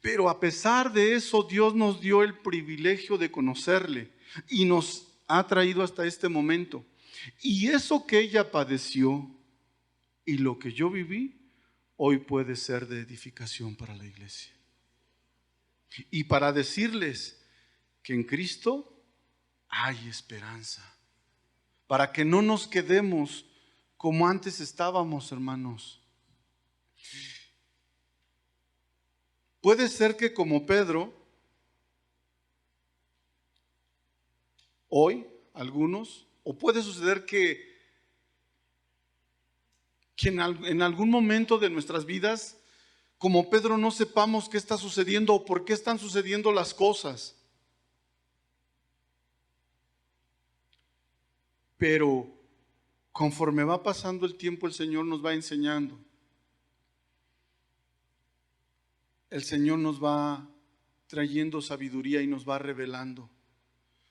Pero a pesar de eso, Dios nos dio el privilegio de conocerle y nos ha traído hasta este momento. Y eso que ella padeció y lo que yo viví, hoy puede ser de edificación para la iglesia. Y para decirles que en Cristo hay esperanza, para que no nos quedemos como antes estábamos, hermanos. Puede ser que como Pedro, hoy, algunos, o puede suceder que en algún momento de nuestras vidas, como Pedro, no sepamos qué está sucediendo o por qué están sucediendo las cosas. Pero conforme va pasando el tiempo, el Señor nos va enseñando. El Señor nos va trayendo sabiduría y nos va revelando.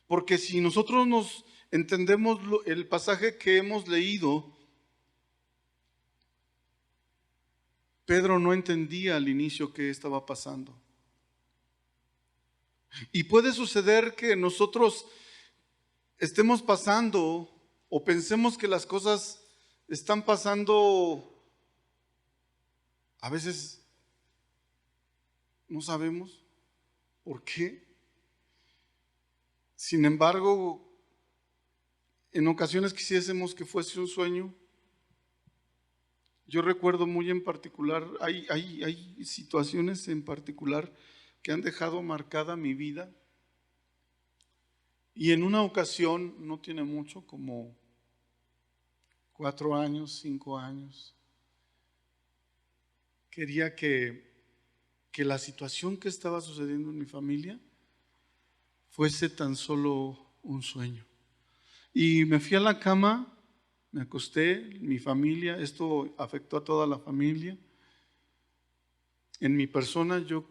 Porque si nosotros nos entendemos el pasaje que hemos leído, Pedro no entendía al inicio qué estaba pasando. Y puede suceder que nosotros estemos pasando o pensemos que las cosas están pasando, a veces no sabemos por qué. Sin embargo, en ocasiones quisiésemos que fuese un sueño. Yo recuerdo muy en particular, hay situaciones en particular que han dejado marcada mi vida. Y en una ocasión, no tiene mucho, como 4 años, 5 años, quería que la situación que estaba sucediendo en mi familia fuese tan solo un sueño. Y me fui a la cama, me acosté, mi familia, esto afectó a toda la familia. En mi persona yo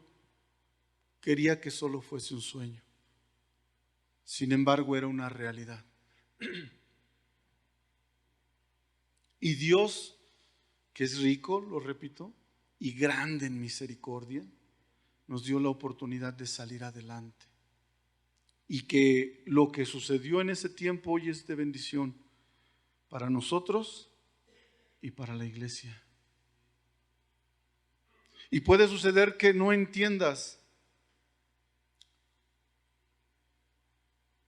quería que solo fuese un sueño. Sin embargo, era una realidad. Y Dios, que es rico, lo repito, y grande en misericordia, nos dio la oportunidad de salir adelante. Y que lo que sucedió en ese tiempo hoy es de bendición para nosotros y para la iglesia. Y puede suceder que no entiendas.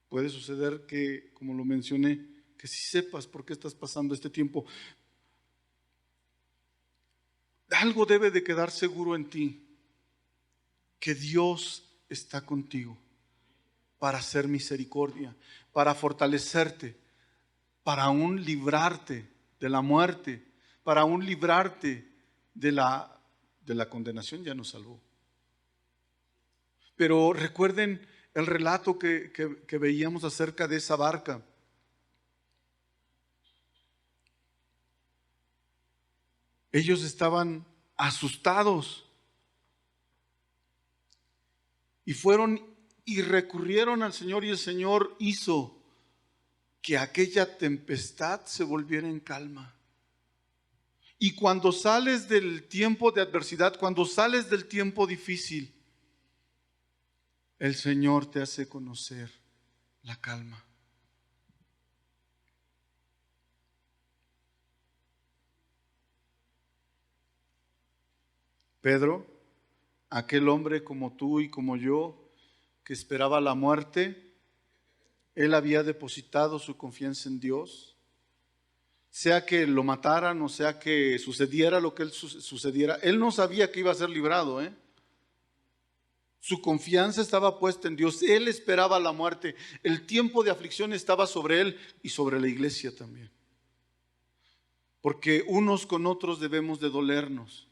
Puede suceder que, como lo mencioné, que sí sepas por qué estás pasando este tiempo. Algo debe de quedar seguro en ti, que Dios está contigo para hacer misericordia, para fortalecerte, para aún librarte de la muerte, para aún librarte de la condenación. Ya nos salvó. Pero recuerden el relato que veíamos acerca de esa barca. Ellos estaban asustados y fueron y recurrieron al Señor, y el Señor hizo que aquella tempestad se volviera en calma. Y cuando sales del tiempo de adversidad, cuando sales del tiempo difícil, el Señor te hace conocer la calma. Pedro, aquel hombre como tú y como yo, que esperaba la muerte, él había depositado su confianza en Dios. Sea que lo mataran o sea que sucediera lo que sucediera, él no sabía que iba a ser librado, Su confianza estaba puesta en Dios. Él esperaba la muerte. El tiempo de aflicción estaba sobre él y sobre la iglesia también. Porque unos con otros debemos de dolernos.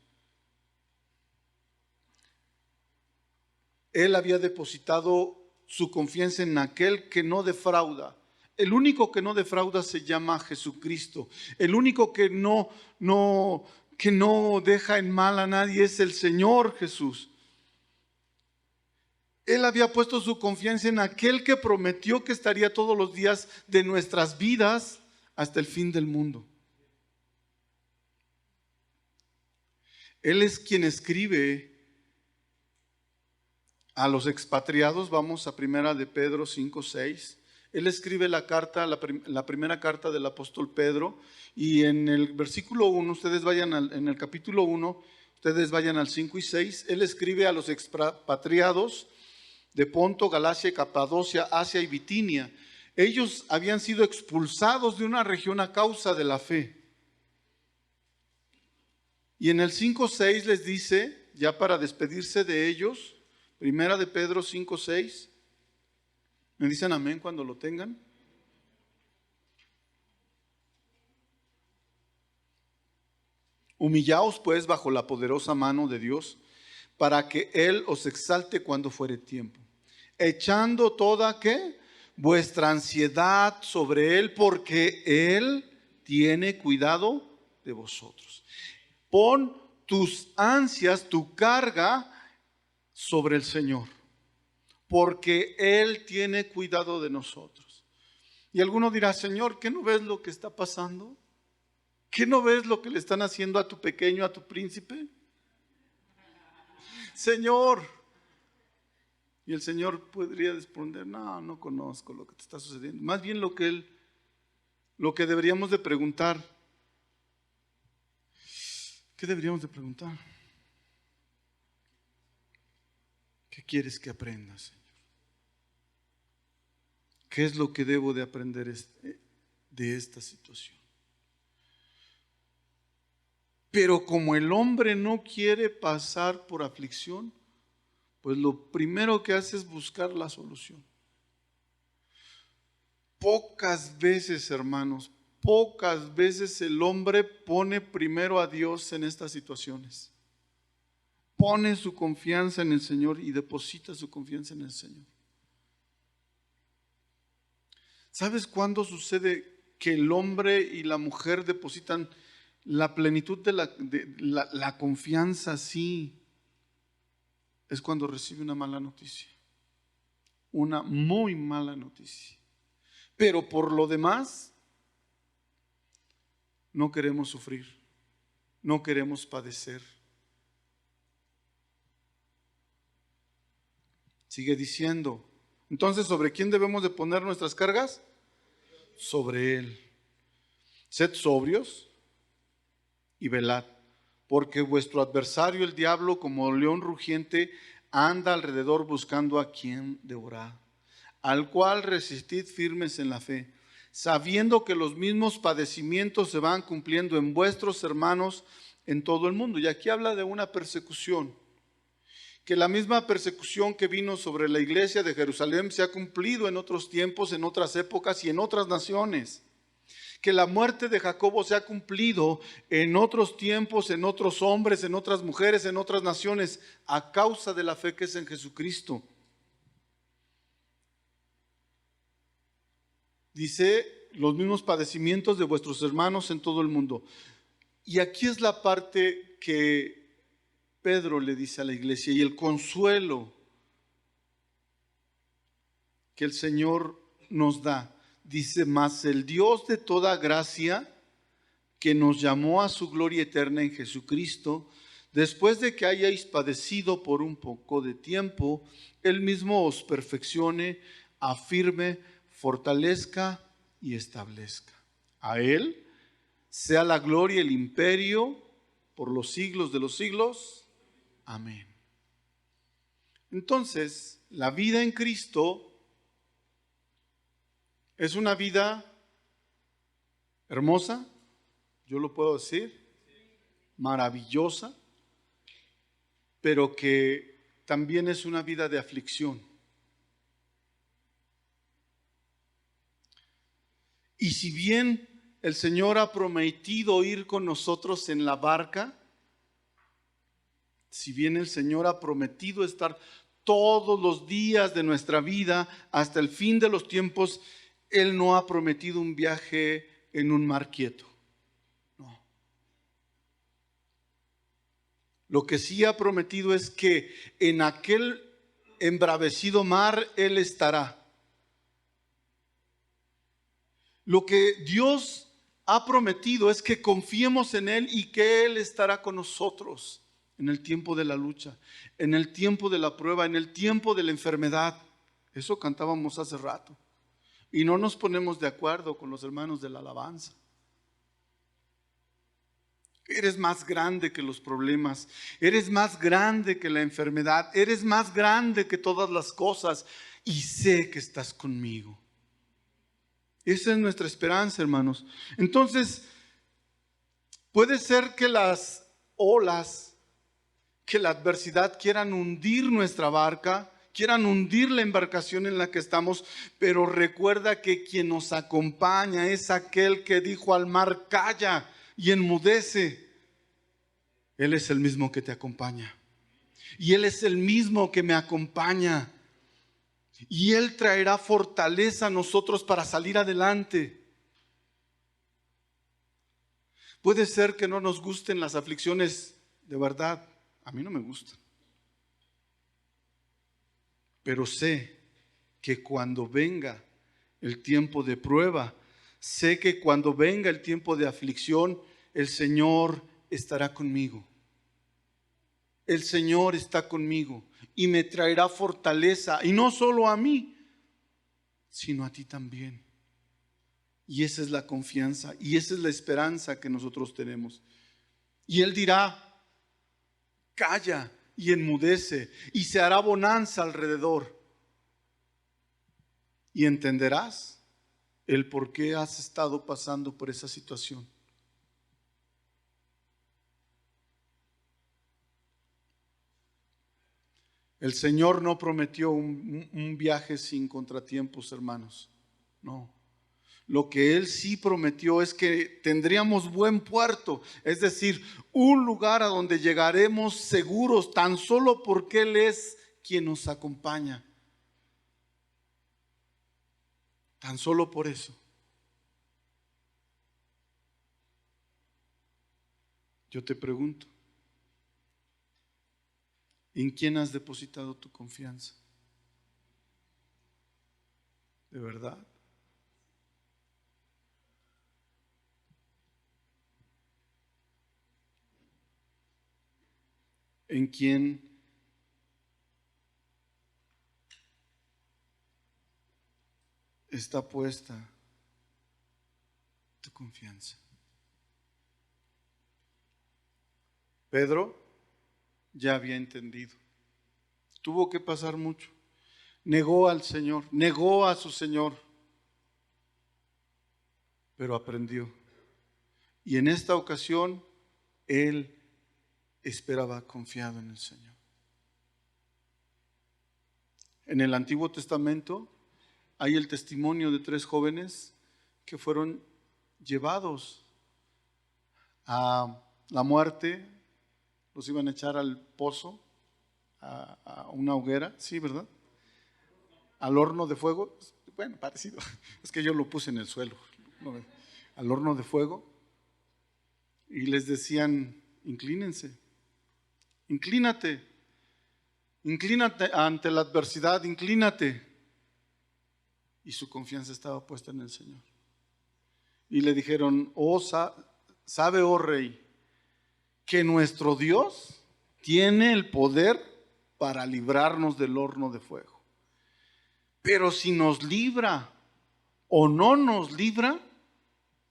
él había depositado su confianza en aquel que no defrauda. El único que no defrauda se llama Jesucristo. El único que no deja en mal a nadie es el Señor Jesús. Él había puesto su confianza en aquel que prometió que estaría todos los días de nuestras vidas hasta el fin del mundo. Él es quien escribe a los expatriados. Vamos a primera de Pedro 5:6. Él escribe la primera carta del apóstol Pedro, y en el versículo 1, en el capítulo 1, ustedes vayan al 5 y 6, él escribe a los expatriados de Ponto, Galacia, Capadocia, Asia y Bitinia. Ellos habían sido expulsados de una región a causa de la fe. Y en el 5:6 les dice, ya para despedirse de ellos, primera de Pedro 5:6, ¿me dicen amén cuando lo tengan? Humillaos pues bajo la poderosa mano de Dios, para que Él os exalte cuando fuere tiempo, echando toda, ¿qué? Vuestra ansiedad sobre Él, porque Él tiene cuidado de vosotros. Pon tus ansias, tu carga sobre el Señor, porque Él tiene cuidado de nosotros. Y alguno dirá, Señor, ¿qué no ves lo que está pasando? ¿Qué no ves lo que le están haciendo a tu pequeño, a tu príncipe? Señor. Y el Señor podría responder, no conozco lo que te está sucediendo. Más bien lo que deberíamos de preguntar. ¿Qué deberíamos de preguntar? ¿Qué quieres que aprenda, Señor? ¿Qué es lo que debo de aprender de esta situación? Pero como el hombre no quiere pasar por aflicción, pues lo primero que hace es buscar la solución. Pocas veces, hermanos, pocas veces el hombre pone primero a Dios en estas situaciones. Pone su confianza en el Señor y deposita su confianza en el Señor. ¿Sabes cuándo sucede que el hombre y la mujer depositan la plenitud de la confianza así? Es cuando recibe una mala noticia, una muy mala noticia. Pero por lo demás, no queremos sufrir, no queremos padecer. Sigue diciendo, entonces, ¿sobre quién debemos de poner nuestras cargas? Sobre Él. Sed sobrios y velad, porque vuestro adversario el diablo, como león rugiente, anda alrededor buscando a quien devorar, al cual resistid firmes en la fe, sabiendo que los mismos padecimientos se van cumpliendo en vuestros hermanos en todo el mundo. Y aquí habla de una persecución, que la misma persecución que vino sobre la iglesia de Jerusalén se ha cumplido en otros tiempos, en otras épocas y en otras naciones. Que la muerte de Jacobo se ha cumplido en otros tiempos, en otros hombres, en otras mujeres, en otras naciones, a causa de la fe que es en Jesucristo. Dice, los mismos padecimientos de vuestros hermanos en todo el mundo. Y aquí es la parte que Pedro le dice a la iglesia, y el consuelo que el Señor nos da. Dice, mas el Dios de toda gracia, que nos llamó a su gloria eterna en Jesucristo, después de que hayáis padecido por un poco de tiempo, Él mismo os perfeccione, afirme, fortalezca y establezca. A Él sea la gloria y el imperio por los siglos de los siglos. Amén. Entonces, la vida en Cristo es una vida hermosa, yo lo puedo decir, maravillosa, pero que también es una vida de aflicción. Y si bien el Señor ha prometido ir con nosotros en la barca, si bien el Señor ha prometido estar todos los días de nuestra vida hasta el fin de los tiempos. Él no ha prometido un viaje en un mar quieto. No. Lo que sí ha prometido es que en aquel embravecido mar Él estará. Lo que Dios ha prometido es que confiemos en Él y que Él estará con nosotros en el tiempo de la lucha, en el tiempo de la prueba, en el tiempo de la enfermedad. Eso cantábamos hace rato. Y no nos ponemos de acuerdo con los hermanos de la alabanza. Eres más grande que los problemas, eres más grande que la enfermedad, eres más grande que todas las cosas y sé que estás conmigo. Esa es nuestra esperanza, hermanos. Entonces, puede ser que las olas, que la adversidad quieran hundir nuestra barca, quieran hundir la embarcación en la que estamos, pero recuerda que quien nos acompaña es aquel que dijo al mar, calla y enmudece. Él es el mismo que te acompaña. Y Él es el mismo que me acompaña. Y Él traerá fortaleza a nosotros para salir adelante. Puede ser que no nos gusten las aflicciones, de verdad, a mí no me gustan. Pero sé que cuando venga el tiempo de prueba, sé que cuando venga el tiempo de aflicción, el Señor estará conmigo. El Señor está conmigo y me traerá fortaleza, y no solo a mí, sino a ti también. Y esa es la confianza y esa es la esperanza que nosotros tenemos. Y Él dirá, calla y enmudece, y se hará bonanza alrededor. Y entenderás el por qué has estado pasando por esa situación. El Señor no prometió un viaje sin contratiempos, hermanos. No. Lo que Él sí prometió es que tendríamos buen puerto, es decir, un lugar a donde llegaremos seguros, tan solo porque Él es quien nos acompaña. Tan solo por eso. Yo te pregunto, ¿en quién has depositado tu confianza? ¿De verdad? ¿En quién está puesta tu confianza? Pedro ya había entendido. Tuvo que pasar mucho. Negó al Señor, negó a su Señor, pero aprendió. Y en esta ocasión, él esperaba confiado en el Señor. En el Antiguo Testamento hay el testimonio de 3 jóvenes que fueron llevados a la muerte. Los iban a echar al pozo, a una hoguera, sí, ¿verdad? Al horno de fuego, bueno, parecido, es que yo lo puse en el suelo, al horno de fuego, y les decían, inclínense, inclínate ante la adversidad, inclínate. Y su confianza estaba puesta en el Señor. Y le dijeron, sabe, oh rey, que nuestro Dios tiene el poder para librarnos del horno de fuego. Pero si nos libra o no nos libra,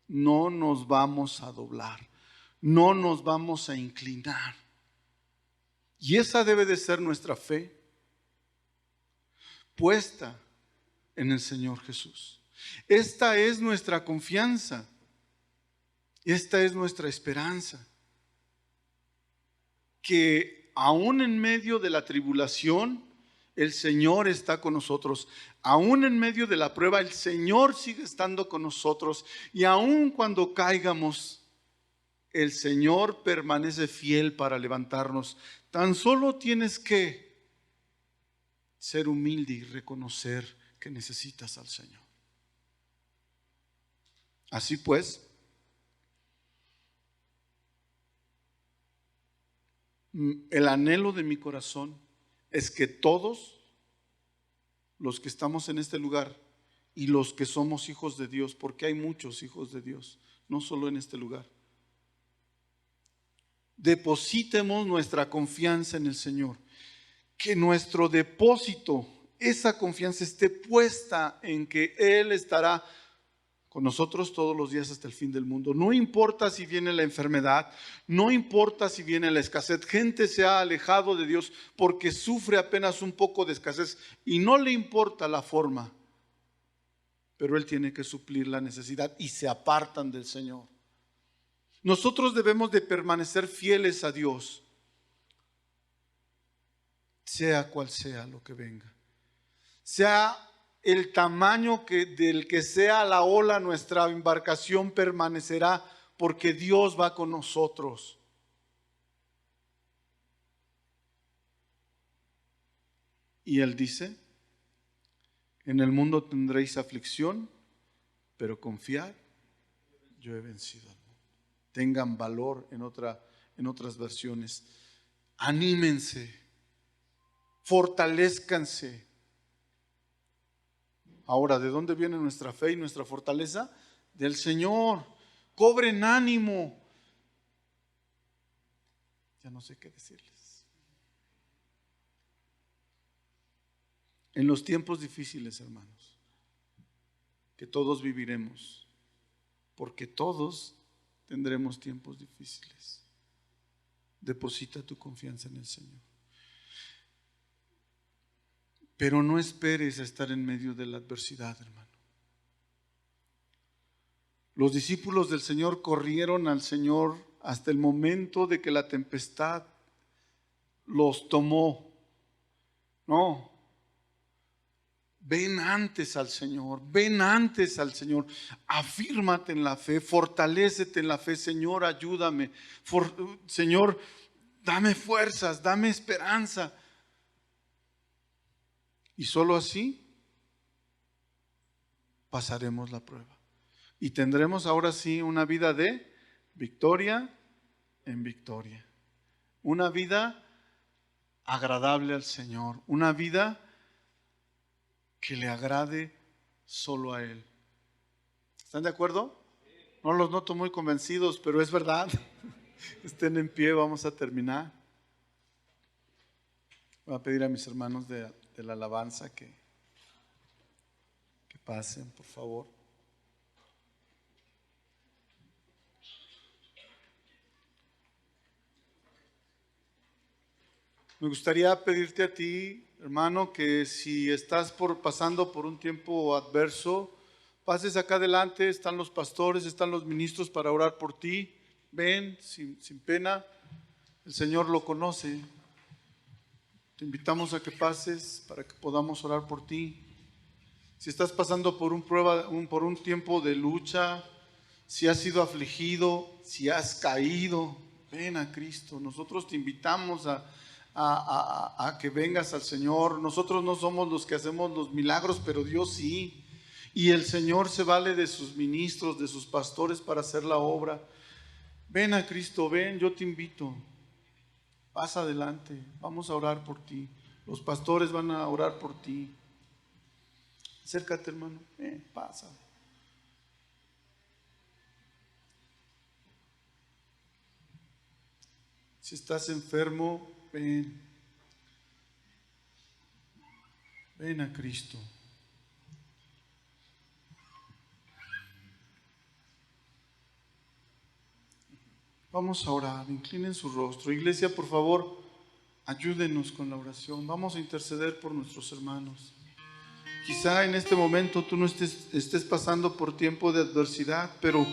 no nos vamos a doblar, no nos vamos a inclinar. Y esa debe de ser nuestra fe, puesta en el Señor Jesús. Esta es nuestra confianza, esta es nuestra esperanza. Que aún en medio de la tribulación, el Señor está con nosotros. Aún en medio de la prueba, el Señor sigue estando con nosotros. Y aún cuando caigamos, el Señor permanece fiel para levantarnos. Tan solo tienes que ser humilde y reconocer que necesitas al Señor. Así pues, el anhelo de mi corazón es que todos los que estamos en este lugar y los que somos hijos de Dios, porque hay muchos hijos de Dios, no solo en este lugar, depositemos nuestra confianza en el Señor. Que nuestro depósito, esa confianza esté puesta en que Él estará con nosotros todos los días hasta el fin del mundo. No importa si viene la enfermedad, no importa si viene la escasez. Gente se ha alejado de Dios porque sufre apenas un poco de escasez y no le importa la forma, pero Él tiene que suplir la necesidad y se apartan del Señor. Nosotros debemos de permanecer fieles a Dios, sea cual sea lo que venga. Sea el tamaño del que sea la ola, nuestra embarcación permanecerá porque Dios va con nosotros. Y Él dice, en el mundo tendréis aflicción, pero confiad, yo he vencido al mundo. Tengan valor en otras versiones. Anímense, fortalezcanse. Ahora, ¿de dónde viene nuestra fe y nuestra fortaleza? Del Señor. Cobren ánimo. Ya no sé qué decirles. En los tiempos difíciles, hermanos, que todos viviremos, porque todos tendremos tiempos difíciles. Deposita tu confianza en el Señor. Pero no esperes a estar en medio de la adversidad, hermano. Los discípulos del Señor corrieron al Señor hasta el momento de que la tempestad los tomó. No. Ven antes al Señor, ven antes al Señor. Afírmate en la fe, fortalécete en la fe. Señor, ayúdame. Señor, dame fuerzas, dame esperanza. Y solo así pasaremos la prueba. Y tendremos ahora sí una vida de victoria en victoria. Una vida agradable al Señor. Una vida que le agrade solo a Él. ¿Están de acuerdo? No los noto muy convencidos, pero es verdad. Estén en pie, vamos a terminar. Voy a pedir a mis hermanos de la alabanza que pasen, por favor. Me gustaría pedirte a ti, hermano, que si estás pasando por un tiempo adverso, pases acá adelante, están los pastores, están los ministros para orar por ti. Ven, sin pena, el Señor lo conoce. Te invitamos a que pases para que podamos orar por ti. Si estás pasando por por un tiempo de lucha, si has sido afligido, si has caído, ven a Cristo. Nosotros te invitamos a que vengas al Señor. Nosotros no somos los que hacemos los milagros, pero Dios sí. Y el Señor se vale de sus ministros, de sus pastores para hacer la obra. Ven a Cristo, ven, yo te invito. Pasa adelante, vamos a orar por ti. Los pastores van a orar por ti. Acércate, hermano, pasa. Si estás enfermo, ven. Ven a Cristo. Vamos a orar, inclinen su rostro. Iglesia, por favor, ayúdenos con la oración. Vamos a interceder por nuestros hermanos. Quizá en este momento tú no estés pasando por tiempo de adversidad, pero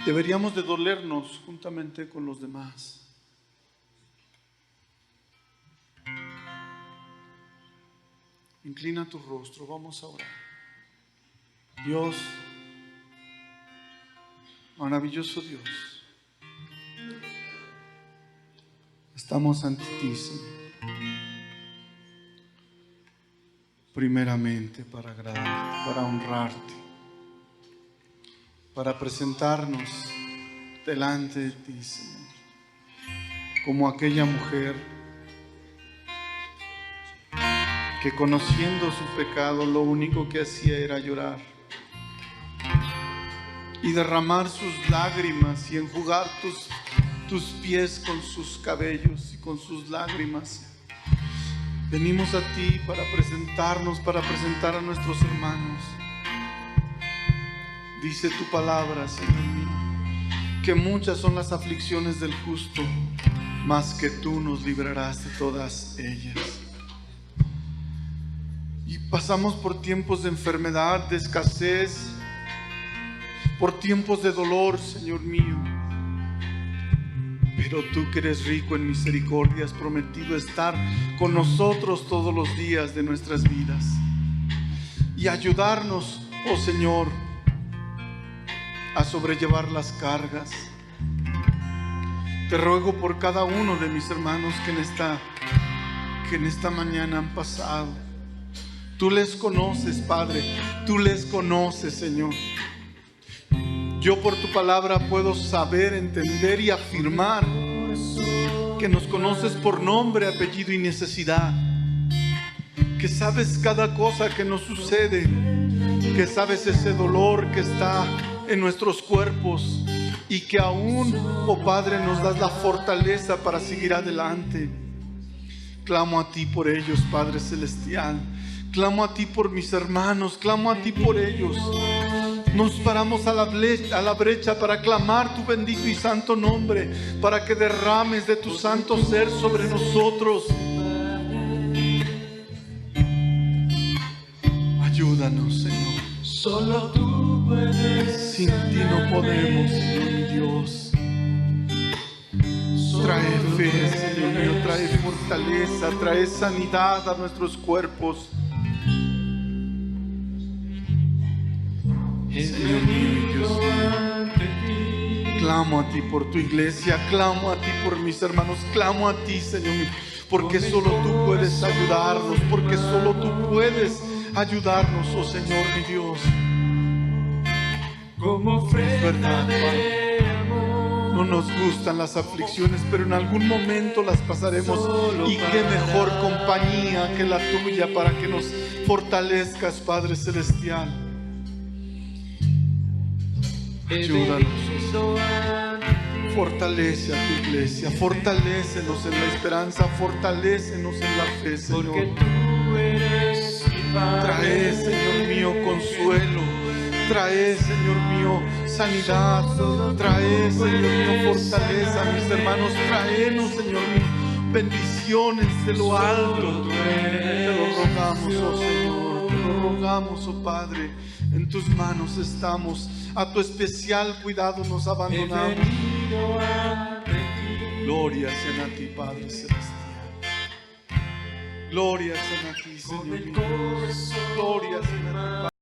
deberíamos de dolernos juntamente con los demás. Inclina tu rostro, vamos a orar. Dios, maravilloso Dios, estamos ante ti, Señor. primeramente para agradarte, para honrarte, para presentarnos delante de ti, Señor, como aquella mujer que, conociendo su pecado, lo único que hacía era llorar y derramar sus lágrimas y enjugar tus pies con sus cabellos y con sus lágrimas. Venimos a ti para presentarnos, para presentar a nuestros hermanos. Dice tu palabra, Señor mío, que muchas son las aflicciones del justo, mas que tú nos librarás de todas ellas. Y pasamos por tiempos de enfermedad, de escasez, por tiempos de dolor, Señor mío. Pero tú, que eres rico en misericordia, has prometido estar con nosotros todos los días de nuestras vidas y ayudarnos, oh Señor, a sobrellevar las cargas. Te ruego por cada uno de mis hermanos que en esta mañana han pasado. Tú les conoces, Padre, tú les conoces, Señor. Yo por tu palabra puedo saber, entender y afirmar que nos conoces por nombre, apellido y necesidad, que sabes cada cosa que nos sucede, que sabes ese dolor que está en nuestros cuerpos y que aún, oh Padre, nos das la fortaleza para seguir adelante. Clamo a ti por ellos, Padre Celestial. Clamo a ti por mis hermanos, clamo a ti por ellos. Nos paramos a la brecha para clamar tu bendito y santo nombre, para que derrames de tu santo ser sobre nosotros. Ayúdanos, Señor. Solo tú puedes. Sin ti no podemos, Señor mi Dios. Trae fe, Señor mío, trae fortaleza, trae sanidad a nuestros cuerpos. Señor mío, Dios mío, clamo a ti por tu iglesia, clamo a ti por mis hermanos, clamo a ti, Señor mío, porque solo tú puedes ayudarnos, porque solo tú puedes ayudarnos, oh Señor mi Dios. Es verdad, Padre, no nos gustan las aflicciones, pero en algún momento las pasaremos, y qué mejor compañía que la tuya para que nos fortalezcas, Padre Celestial. Ayúdanos, fortalece a tu iglesia, fortalécenos en la esperanza, fortalécenos en la fe, Señor. Trae, Señor mío, consuelo, trae, Señor mío, sanidad, trae, Señor mío, fortaleza a mis hermanos, traenos, Señor mío, bendiciones de lo alto. Te lo rogamos, oh Señor, te lo rogamos, oh Padre. En tus manos estamos, a tu especial cuidado nos abandonamos. Gloria sean a ti, Padre Celestial. Gloria sean a ti, Señor mío. Gloria sean a ti, Padre.